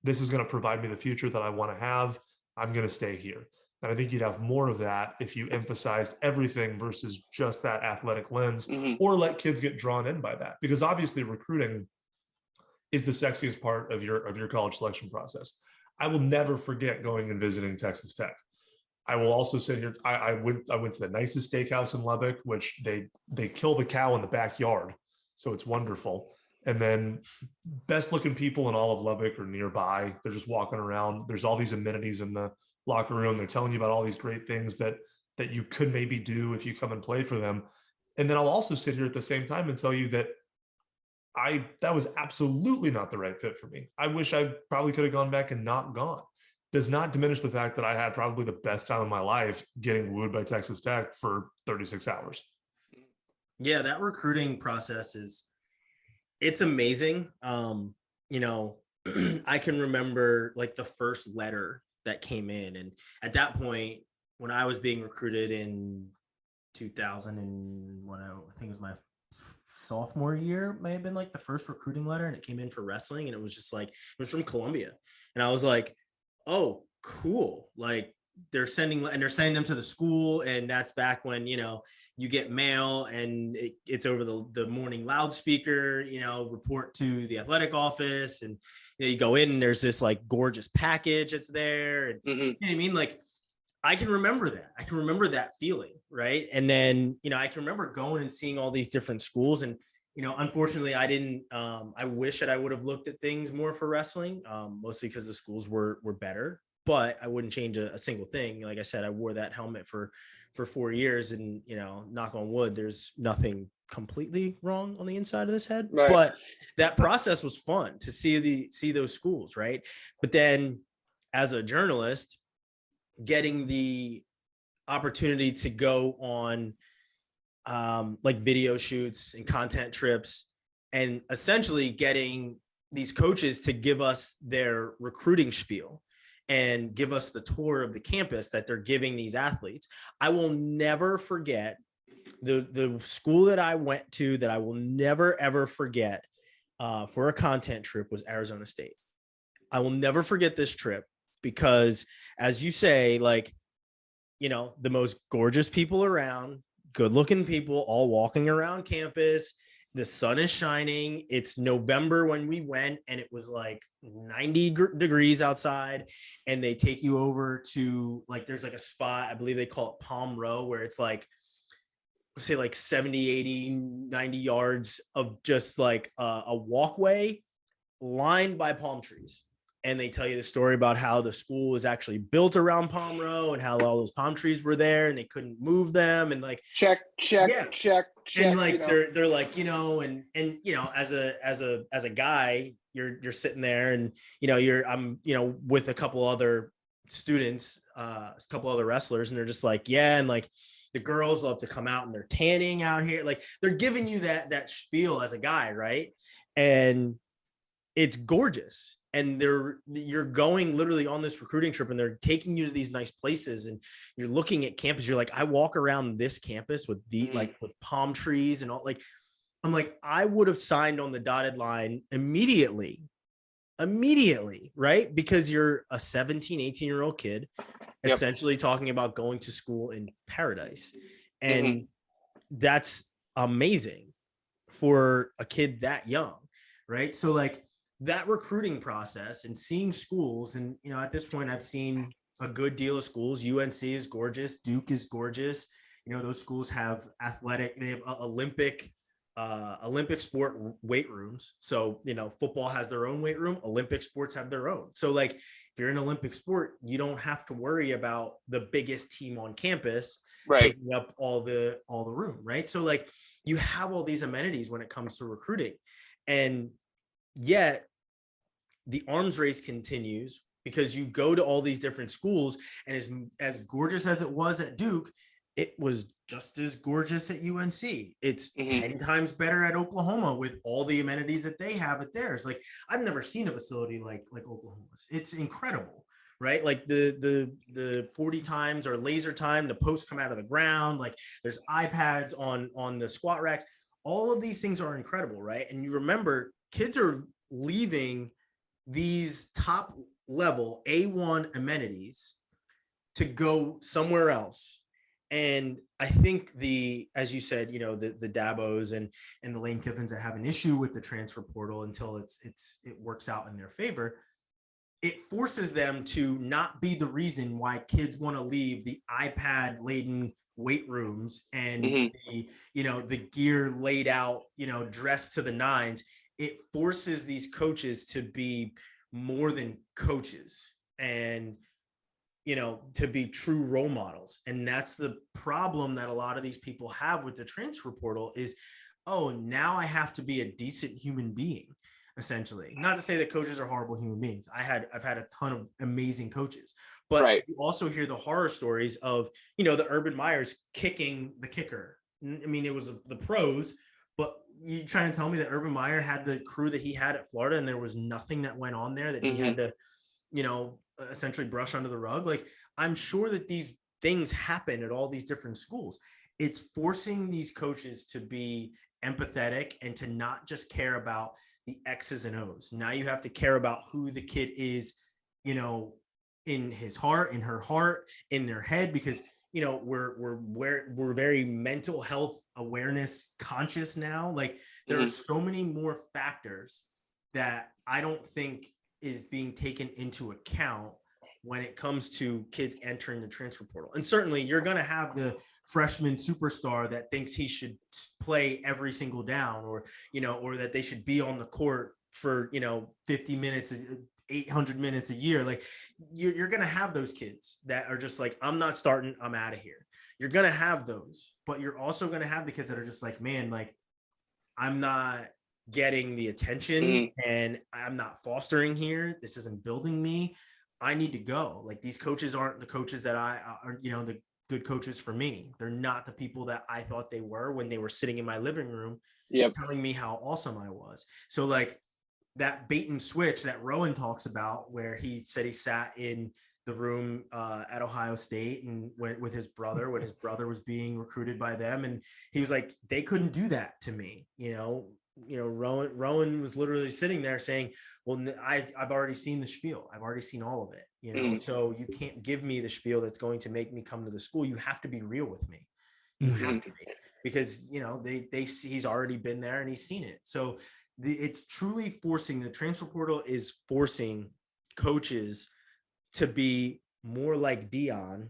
This is going to provide me the future that I want to have. I'm going to stay here. And I think you'd have more of that if you emphasized everything versus just that athletic lens, or let kids get drawn in by that. Because obviously recruiting is the sexiest part of your college selection process. I will never forget going and visiting Texas Tech. I will also sit here. I went to the nicest steakhouse in Lubbock, which they kill the cow in the backyard, so it's wonderful. And then best looking people in all of Lubbock are nearby. They're just walking around. There's all these amenities in the locker room. They're telling you about all these great things that you could maybe do if you come and play for them. And then I'll also sit here at the same time and tell you that that was absolutely not the right fit for me. I wish I probably could have gone back and not gone. Does not diminish the fact that I had probably the best time of my life getting wooed by Texas Tech for 36 hours. Yeah, that recruiting process it's amazing. You know, I can remember like the first letter that came in. And at that point, when I was being recruited in 2000 and when I think it was my sophomore year, may have been like the first recruiting letter, and it came in for wrestling, and it was just like, it was from Columbia. And I was like, oh, cool. Like they're sending them to the school. And that's back when, you know, you get mail and it's over the morning loudspeaker, you know, report to the athletic office. And, you know, you go in and there's this like gorgeous package that's there. And you know what I mean? Like, I can remember that. I can remember that feeling. Right. And then, you know, I can remember going and seeing all these different schools. And, you know, unfortunately, I didn't. I wish that I would have looked at things more for wrestling, mostly because the schools were better. But I wouldn't change a single thing. Like I said, I wore that helmet for 4 years, and you know, knock on wood, there's nothing completely wrong on the inside of this head. Right. But that process was fun to see those schools, right? But then, as a journalist, getting the opportunity to go on like video shoots and content trips, and essentially getting these coaches to give us their recruiting spiel and give us the tour of the campus that they're giving these athletes. I will never forget the school that I went to that I will never, ever forget for a content trip was Arizona State. I will never forget this trip because, as you say, like, you know, the most gorgeous people around, good looking people all walking around campus. The sun is shining. It's November when we went, and it was like 90 degrees outside. And they take you over to like, there's like a spot, I believe they call it Palm Row, where it's like, say like 70, 80, 90 yards of just like a walkway lined by palm trees. And they tell you the story about how the school was actually built around Palm Row and how all those palm trees were there and they couldn't move them. And like, check. And like, you know, they're like, you know, and, you know, as a guy, you're sitting there and, you know, I'm, you know, with a couple other students, a couple other wrestlers, and they're just like, yeah. And like, the girls love to come out and they're tanning out here. Like they're giving you that spiel as a guy. Right. And it's gorgeous. And you're going literally on this recruiting trip, and they're taking you to these nice places, and you're looking at campus. You're like, I walk around this campus with like with palm trees and all. Like, I'm like, I would have signed on the dotted line immediately, right? Because you're a 17, 18-year-old kid, essentially talking about going to school in paradise, and that's amazing for a kid that young, right? So like, that recruiting process and seeing schools, and you know, at this point I've seen a good deal of schools. UNC is gorgeous, Duke is gorgeous. You know, those schools have they have Olympic sport weight rooms. So, you know, football has their own weight room, Olympic sports have their own. So like, if you're in Olympic sport, you don't have to worry about the biggest team on campus taking up all the room, right? So like, you have all these amenities when it comes to recruiting, and yet the arms race continues because you go to all these different schools, and as gorgeous as it was at Duke, it was just as gorgeous at UNC. It's 10 times better at Oklahoma with all the amenities that they have at theirs. Like, I've never seen a facility like Oklahoma's. It's incredible, right? Like the 40 times or laser time, the posts come out of the ground. Like, there's iPads on the squat racks. All of these things are incredible, right? And you remember, kids are leaving these top level A1 amenities to go somewhere else. And I think as you said, the Dabos and the Lane Kiffins that have an issue with the transfer portal until it works out in their favor, it forces them to not be the reason why kids want to leave the iPad laden weight rooms and the gear laid out, dressed to the nines. It forces these coaches to be more than coaches and to be true role models. And that's the problem that a lot of these people have with the transfer portal is, oh, now I have to be a decent human being, essentially. Not to say that coaches are horrible human beings. I've had a ton of amazing coaches, but you also hear the horror stories of, the Urban Meyers kicking the kicker. I mean, it was the pros, but you trying to tell me that Urban Meyer had the crew that he had at Florida and there was nothing that went on there that he had to, essentially brush under the rug? Like, I'm sure that these things happen at all these different schools. It's forcing these coaches to be empathetic and to not just care about the X's and O's. Now you have to care about who the kid is, in his heart, in her heart, in their head, because we're very mental health awareness conscious now. Like, there are so many more factors that I don't think is being taken into account when it comes to kids entering the transfer portal. And certainly you're going to have the freshman superstar that thinks he should play every single down, or that they should be on the court for, 50 minutes, 800 minutes a year. Like, you're going to have those kids that are just like, I'm not starting, I'm out of here. You're going to have those, but you're also going to have the kids that are just like, man, like, I'm not getting the attention and I'm not fostering here. This isn't building me. I need to go. Like, these coaches aren't the coaches that are, the good coaches for me. They're not the people that I thought they were when they were sitting in my living room telling me how awesome I was. So, like, that bait and switch that Rowan talks about, where he said he sat in the room at Ohio State and went with his brother when his brother was being recruited by them. And he was like, they couldn't do that to me. Rowan was literally sitting there saying, well, I've already seen the spiel. I've already seen all of it, so you can't give me the spiel that's going to make me come to the school. You have to be real with me. You have to be, because, they see he's already been there and he's seen it. So it's truly forcing, the transfer portal is forcing coaches to be more like Dion,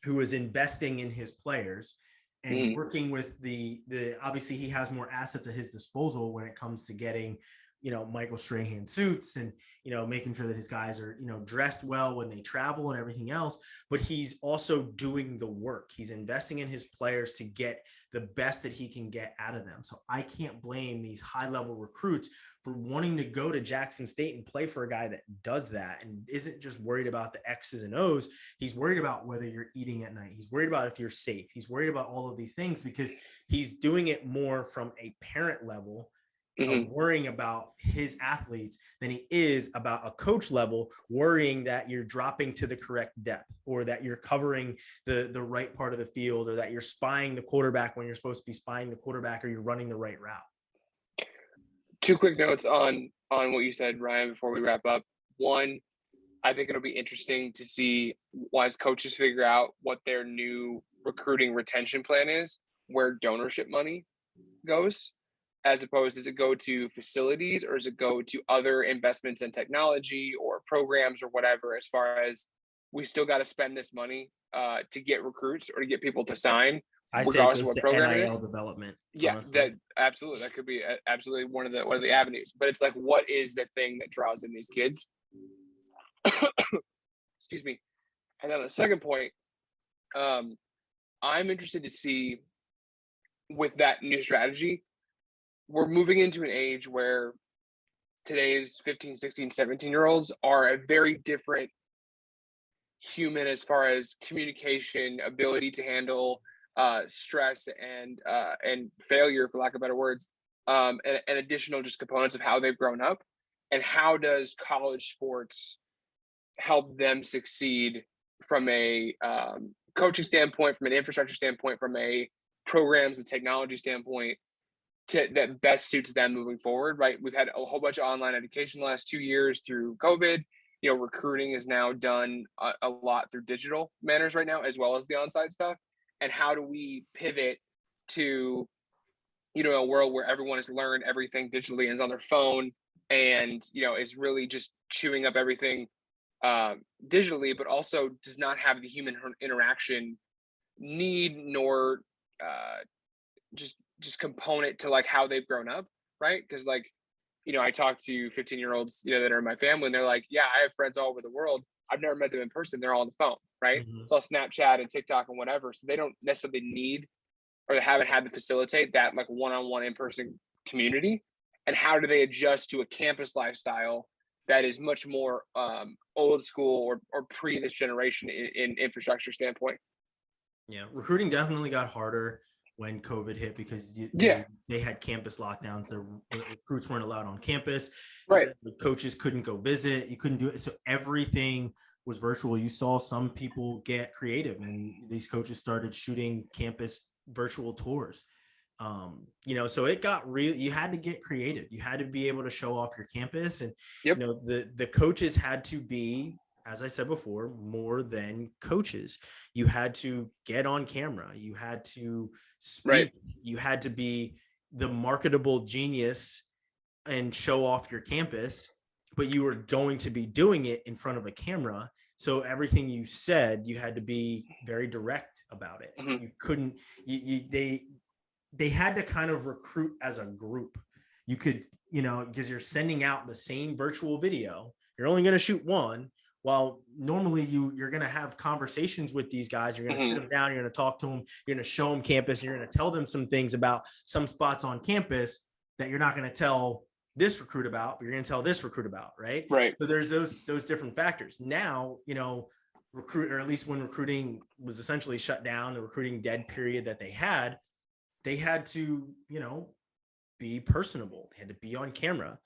who is investing in his players and working with the obviously he has more assets at his disposal when it comes to getting, Michael Strahan suits and, making sure that his guys are, dressed well when they travel and everything else. But he's also doing the work. He's investing in his players to get the best that he can get out of them. So I can't blame these high level recruits for wanting to go to Jackson State and play for a guy that does that and isn't just worried about the X's and O's. He's worried about whether you're eating at night. He's worried about if you're safe. He's worried about all of these things because he's doing it more from a parent level of worrying about his athletes than he is about a coach level worrying that you're dropping to the correct depth, or that you're covering the right part of the field, or that you're spying the quarterback when you're supposed to be spying the quarterback, or you're running the right route. Two quick notes on what you said, Ryan, before we wrap up. One, I think it'll be interesting to see, as coaches figure out what their new recruiting retention plan is, where donorship money goes, as opposed, does it go to facilities or does it go to other investments in technology or programs or whatever, as far as we still got to spend this money to get recruits or to get people to sign, I say regardless of what program NIL it is. Development. Yeah, honestly. that could be absolutely one of the avenues. But it's like, what is the thing that draws in these kids? Excuse me. And then the second point, I'm interested to see, with that new strategy, we're moving into an age where today's 15, 16, 17-year-olds are a very different human as far as communication, ability to handle stress and failure, for lack of better words, and additional just components of how they've grown up. And how does college sports help them succeed from a coaching standpoint, from an infrastructure standpoint, from a programs and technology standpoint, that best suits them moving forward, right? We've had a whole bunch of online education the last 2 years through COVID. recruiting is now done a lot through digital manners right now, as well as the on-site stuff. And how do we pivot to, a world where everyone has learned everything digitally and is on their phone and, is really just chewing up everything digitally, but also does not have the human interaction need nor just component to like how they've grown up, right? Because like, I talk to 15-year-olds, that are in my family, and they're like, yeah, I have friends all over the world. I've never met them in person. They're all on the phone, right? Mhm. It's all Snapchat and TikTok and whatever. So they don't necessarily need or they haven't had to facilitate that like one-on-one in-person community. And how do they adjust to a campus lifestyle that is much more old school or pre this generation in infrastructure standpoint? Yeah, recruiting definitely got harder when COVID hit because Yeah. they had campus lockdowns. The recruits weren't allowed on campus. Right. The coaches couldn't go visit. You couldn't do it. So everything was virtual. You saw some people get creative, and these coaches started shooting campus virtual tours. So it got real. You had to get creative. You had to be able to show off your campus, and Yep. the coaches had to be, as I said before, more than coaches. You had to get on camera. You had to speak. Right. You had to be the marketable genius and show off your campus, but you were going to be doing it in front of a camera. So everything you said, you had to be very direct about it. Mhm. You couldn't, they had to kind of recruit as a group. You could, because you're sending out the same virtual video, you're only going to shoot one. While normally you're going to have conversations with these guys, you're going to sit them down, you're going to talk to them, you're going to show them campus, you're going to tell them some things about some spots on campus that you're not going to tell this recruit about, but you're going to tell this recruit about, right? Right. So there's those different factors. Now, recruit, or at least when recruiting was essentially shut down, the recruiting dead period that they had to, be personable. They had to be on camera,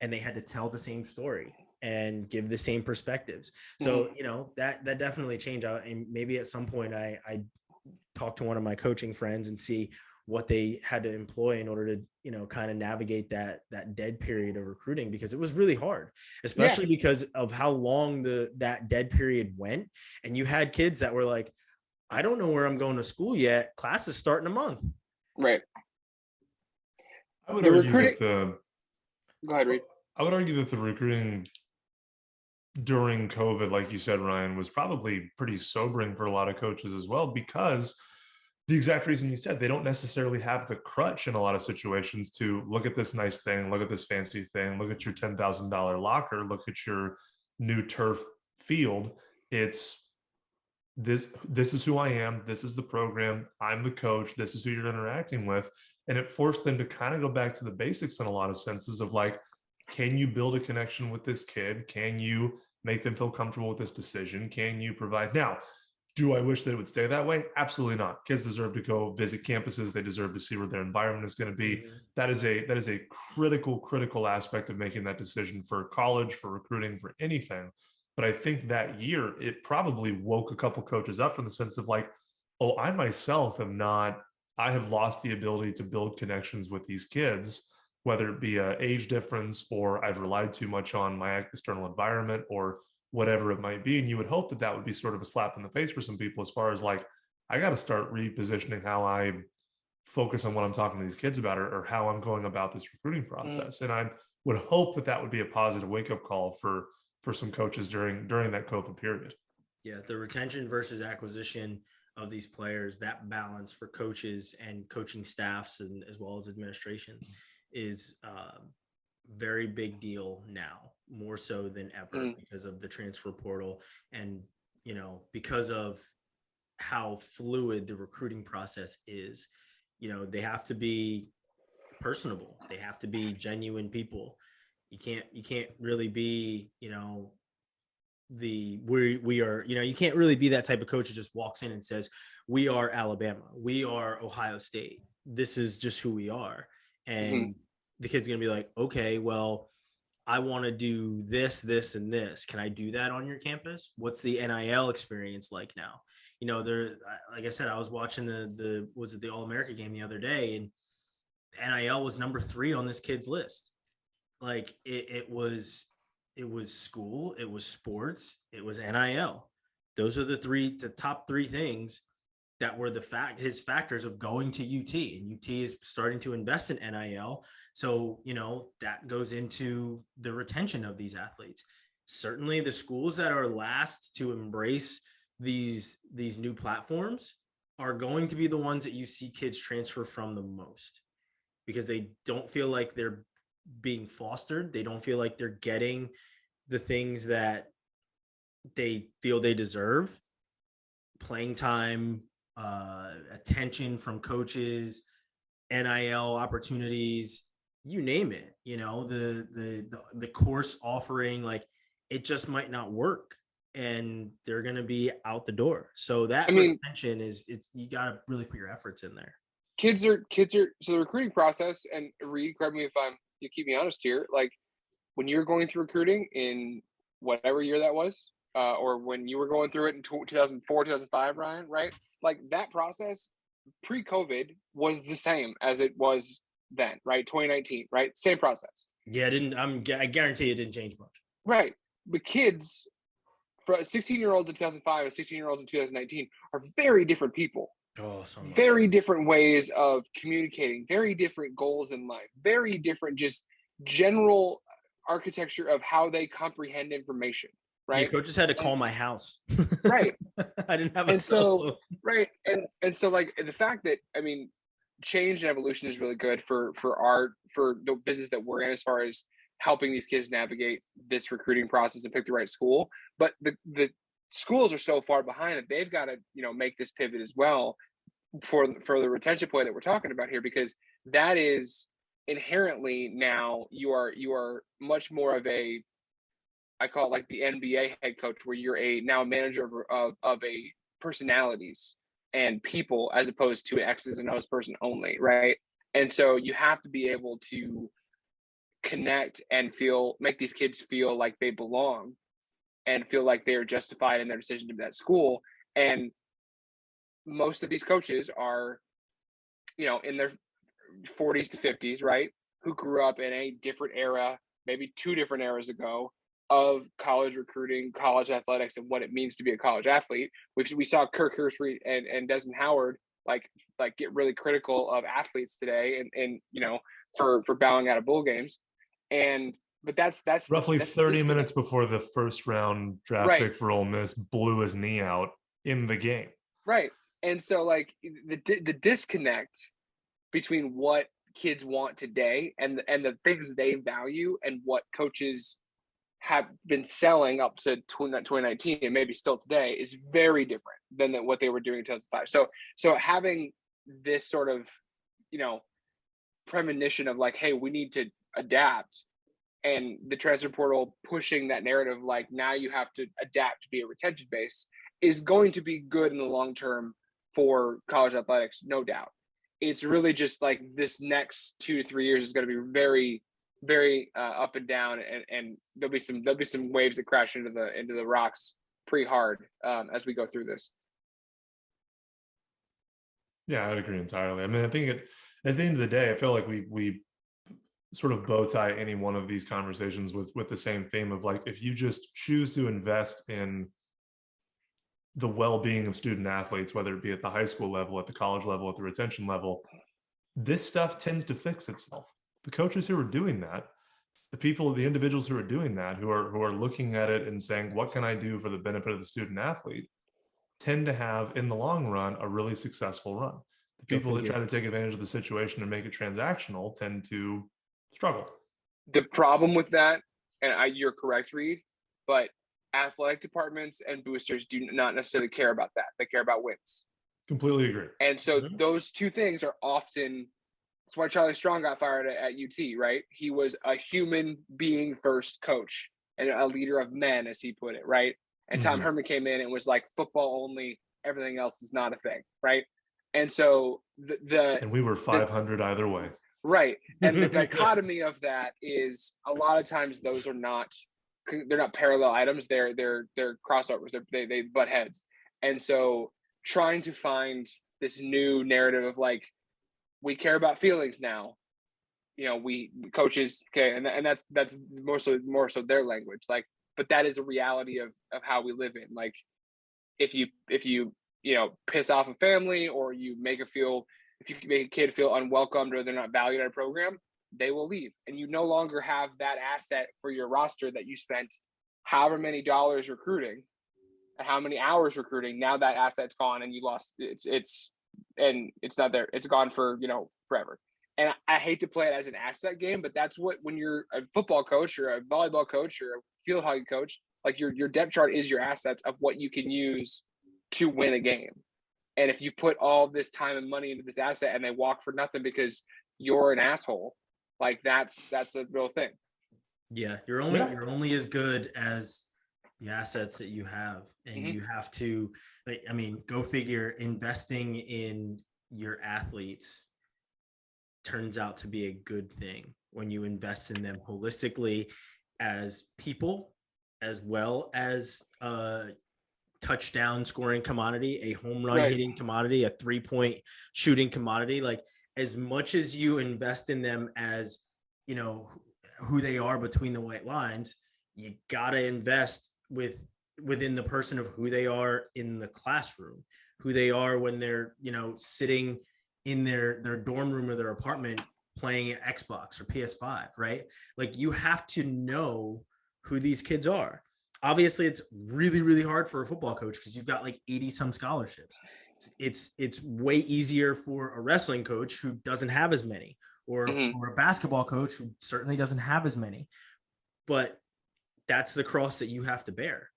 and they had to tell the same story and give the same perspectives. So, that definitely changed out. And maybe at some point I talk to one of my coaching friends and see what they had to employ in order to, kind of navigate that dead period of recruiting, because it was really hard, especially because of how long that dead period went. And you had kids that were like, I don't know where I'm going to school yet. Class is starting a month. Right. I would argue that Go ahead, Reed. I would argue that the recruiting during COVID, like you said, Ryan, was probably pretty sobering for a lot of coaches as well, because the exact reason you said, they don't necessarily have the crutch in a lot of situations to look at this nice thing, look at this fancy thing, look at your $10,000 locker, look at your new turf field. It's this is who I am. This is the program. I'm the coach. This is who you're interacting with. And it forced them to kind of go back to the basics in a lot of senses of like, can you build a connection with this kid? Can you make them feel comfortable with this decision? Can you provide? Now, do I wish that it would stay that way? Absolutely not. Kids deserve to go visit campuses. They deserve to see where their environment is going to be. Mm-hmm. That is a critical aspect of making that decision for college, for recruiting, for anything. But I think that year, it probably woke a couple coaches up in the sense of like, oh, I myself I have lost the ability to build connections with these kids, whether it be an age difference or I've relied too much on my external environment or whatever it might be. And you would hope that would be sort of a slap in the face for some people, as far as like, I got to start repositioning how I focus on what I'm talking to these kids about, or how I'm going about this recruiting process. And I would hope that would be a positive wake-up call for some coaches during that COVID period. Yeah, the retention versus acquisition of these players, that balance for coaches and coaching staffs, and as well as administrations, is very big deal now, more so than ever, because of the transfer portal, and because of how fluid the recruiting process is. They have to be personable. They have to be genuine people. You can't really be, we are, you can't really be that type of coach who just walks in and says, we are Alabama, we are Ohio State, this is just who we are. And the kid's gonna be like, okay, well, I want to do this, this, and this. Can I do that on your campus? What's the NIL experience like now? There, like I said, I was watching the All-America game the other day, and NIL was number 3 on this kid's list. Like it was it was school, it was sports, it was NIL. Those are the top three things that were his factors of going to UT. And UT is starting to invest in NIL. So, that goes into the retention of these athletes. Certainly the schools that are last to embrace these new platforms are going to be the ones that you see kids transfer from the most, because they don't feel like they're being fostered. They don't feel like they're getting the things that they feel they deserve: playing time, attention from coaches, NIL opportunities, you name it. The course offering, like, it just might not work, and they're going to be out the door. So that retention you got to really put your efforts in there. Kids are so the recruiting process, and Reed, correct me if you keep me honest here, like when you're going through recruiting in whatever year that was, or when you were going through it in 2004, 2005, Ryan, right? Like that process pre-COVID was the same as it was then, right? 2019, right? Same process. Yeah, I guarantee it didn't change much. Right. The kids, for 16-year-olds in 2005 and 16-year-olds in 2019 are very different people. Oh, so much. Very different ways of communicating, very different goals in life, very different just general architecture of how they comprehend information, right? Yeah, coaches had to call my house. Right. I didn't have a cell phone. Right. And so, like, the fact that, change and evolution is really good for the business that we're in, as far as helping these kids navigate this recruiting process and pick the right school. But the schools are so far behind that they've got to, make this pivot as well for the retention point that we're talking about here, because that is inherently now you are much more of a, I call it like the NBA head coach, where you're now a manager of a personalities and people, as opposed to an X's and O's person only, right? And so you have to be able to connect and make these kids feel like they belong and feel like they are justified in their decision to be at school. And most of these coaches are, in their 40s to 50s, right? Who grew up in a different era, maybe two different eras ago, of college recruiting, college athletics, and what it means to be a college athlete. We saw Kirk Herbstreit and Desmond Howard like get really critical of athletes today, and for bowing out of bowl games. But that's roughly 30 minutes before the first round draft pick for Ole Miss blew his knee out in the game. Right. And so, like, the disconnect between what kids want today and the things they value and what coaches have been selling up to 2019 and maybe still today is very different than what they were doing in 2005. So having this sort of, premonition of like, hey, we need to adapt, and the transfer portal pushing that narrative, like, now you have to adapt to be a retention base, is going to be good in the long term for college athletics, no doubt. It's really just like this next 2 to 3 years is going to be very, very up and down, and there'll be some waves that crash into the rocks pretty hard as we go through this. Yeah, I'd agree entirely. I mean, I think at the end of the day, I feel like we sort of bow tie any one of these conversations with the same theme of, like, if you just choose to invest in the well-being of student athletes, whether it be at the high school level, at the college level, at the retention level, this stuff tends to fix itself. The coaches who are doing that, the individuals who are doing that, who are looking at it and saying, what can I do for the benefit of the student athlete, tend to have, in the long run, a really successful run. The people that try to take advantage of the situation and make it transactional tend to struggle. The problem with that, and you're correct, Reed, but athletic departments and boosters do not necessarily care about that. They care about wins. Completely agree. And so those two things are often, that's why Charlie Strong got fired at UT, right? He was a human being first coach and a leader of men, as he put it, right? And Tom Herman came in and was like, football only, everything else is not a thing, right? And so and we were 500 either way. Right. And the dichotomy of that is, a lot of times those are they're not parallel items. They're crossovers. They butt heads. And so trying to find this new narrative of, like, we care about feelings now, we coaches, okay, and that's more so their language, like, but that is a reality of how we live in. Like, if you piss off a family, or if you make a kid feel unwelcomed, or they're not valued at a program, they will leave, and you no longer have that asset for your roster that you spent however many dollars recruiting and how many hours recruiting. Now that asset's gone, and you lost. It's not there. It's gone for forever. And I hate to play it as an asset game, but that's what, when you're a football coach or a volleyball coach or a field hockey coach, like your depth chart is your assets of what you can use to win a game. And if you put all this time and money into this asset and they walk for nothing because you're an asshole, like that's a real thing. Yeah, you're only as good as the assets that you have, and you have to, like, I mean, go figure. Investing in your athletes turns out to be a good thing when you invest in them holistically as people, as well as a touchdown scoring commodity, a home run hitting commodity, a 3-point shooting commodity. Like, as much as you invest in them as who they are between the white lines, you gotta invest within the person of who they are in the classroom, who they are when they're sitting in their dorm room or their apartment playing Xbox or PS5, right? Like, you have to know who these kids are. Obviously, it's really, really hard for a football coach because you've got like 80 some scholarships. It's way easier for a wrestling coach who doesn't have as many, or a basketball coach who certainly doesn't have as many. But that's the cross that you have to bear.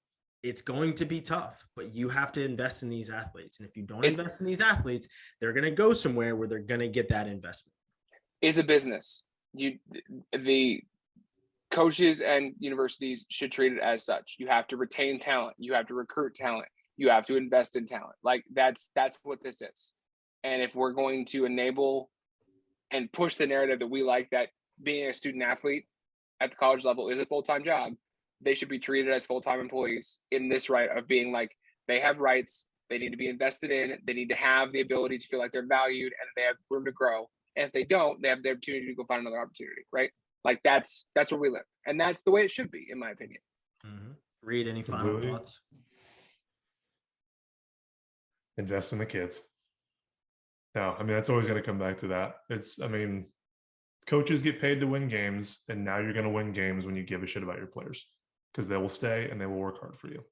It's going to be tough, but you have to invest in these athletes. And if you don't invest in these athletes, they're going to go somewhere where they're going to get that investment. It's a business. The coaches and universities should treat it as such. You have to retain talent. You have to recruit talent. You have to invest in talent. Like, that's what this is. And if we're going to enable and push the narrative that we like, that being a student athlete at the college level is a full-time job, they should be treated as full-time employees in this right of being like, they have rights, they need to be invested in, they need to have the ability to feel like they're valued, and they have room to grow. And if they don't, they have the opportunity to go find another opportunity, right? Like, that's where we live. And that's the way it should be, in my opinion. Reed, any final thoughts? Invest in the kids. No, I mean, that's always going to come back to that. Coaches get paid to win games, and now you're going to win games when you give a shit about your players, because they will stay and they will work hard for you.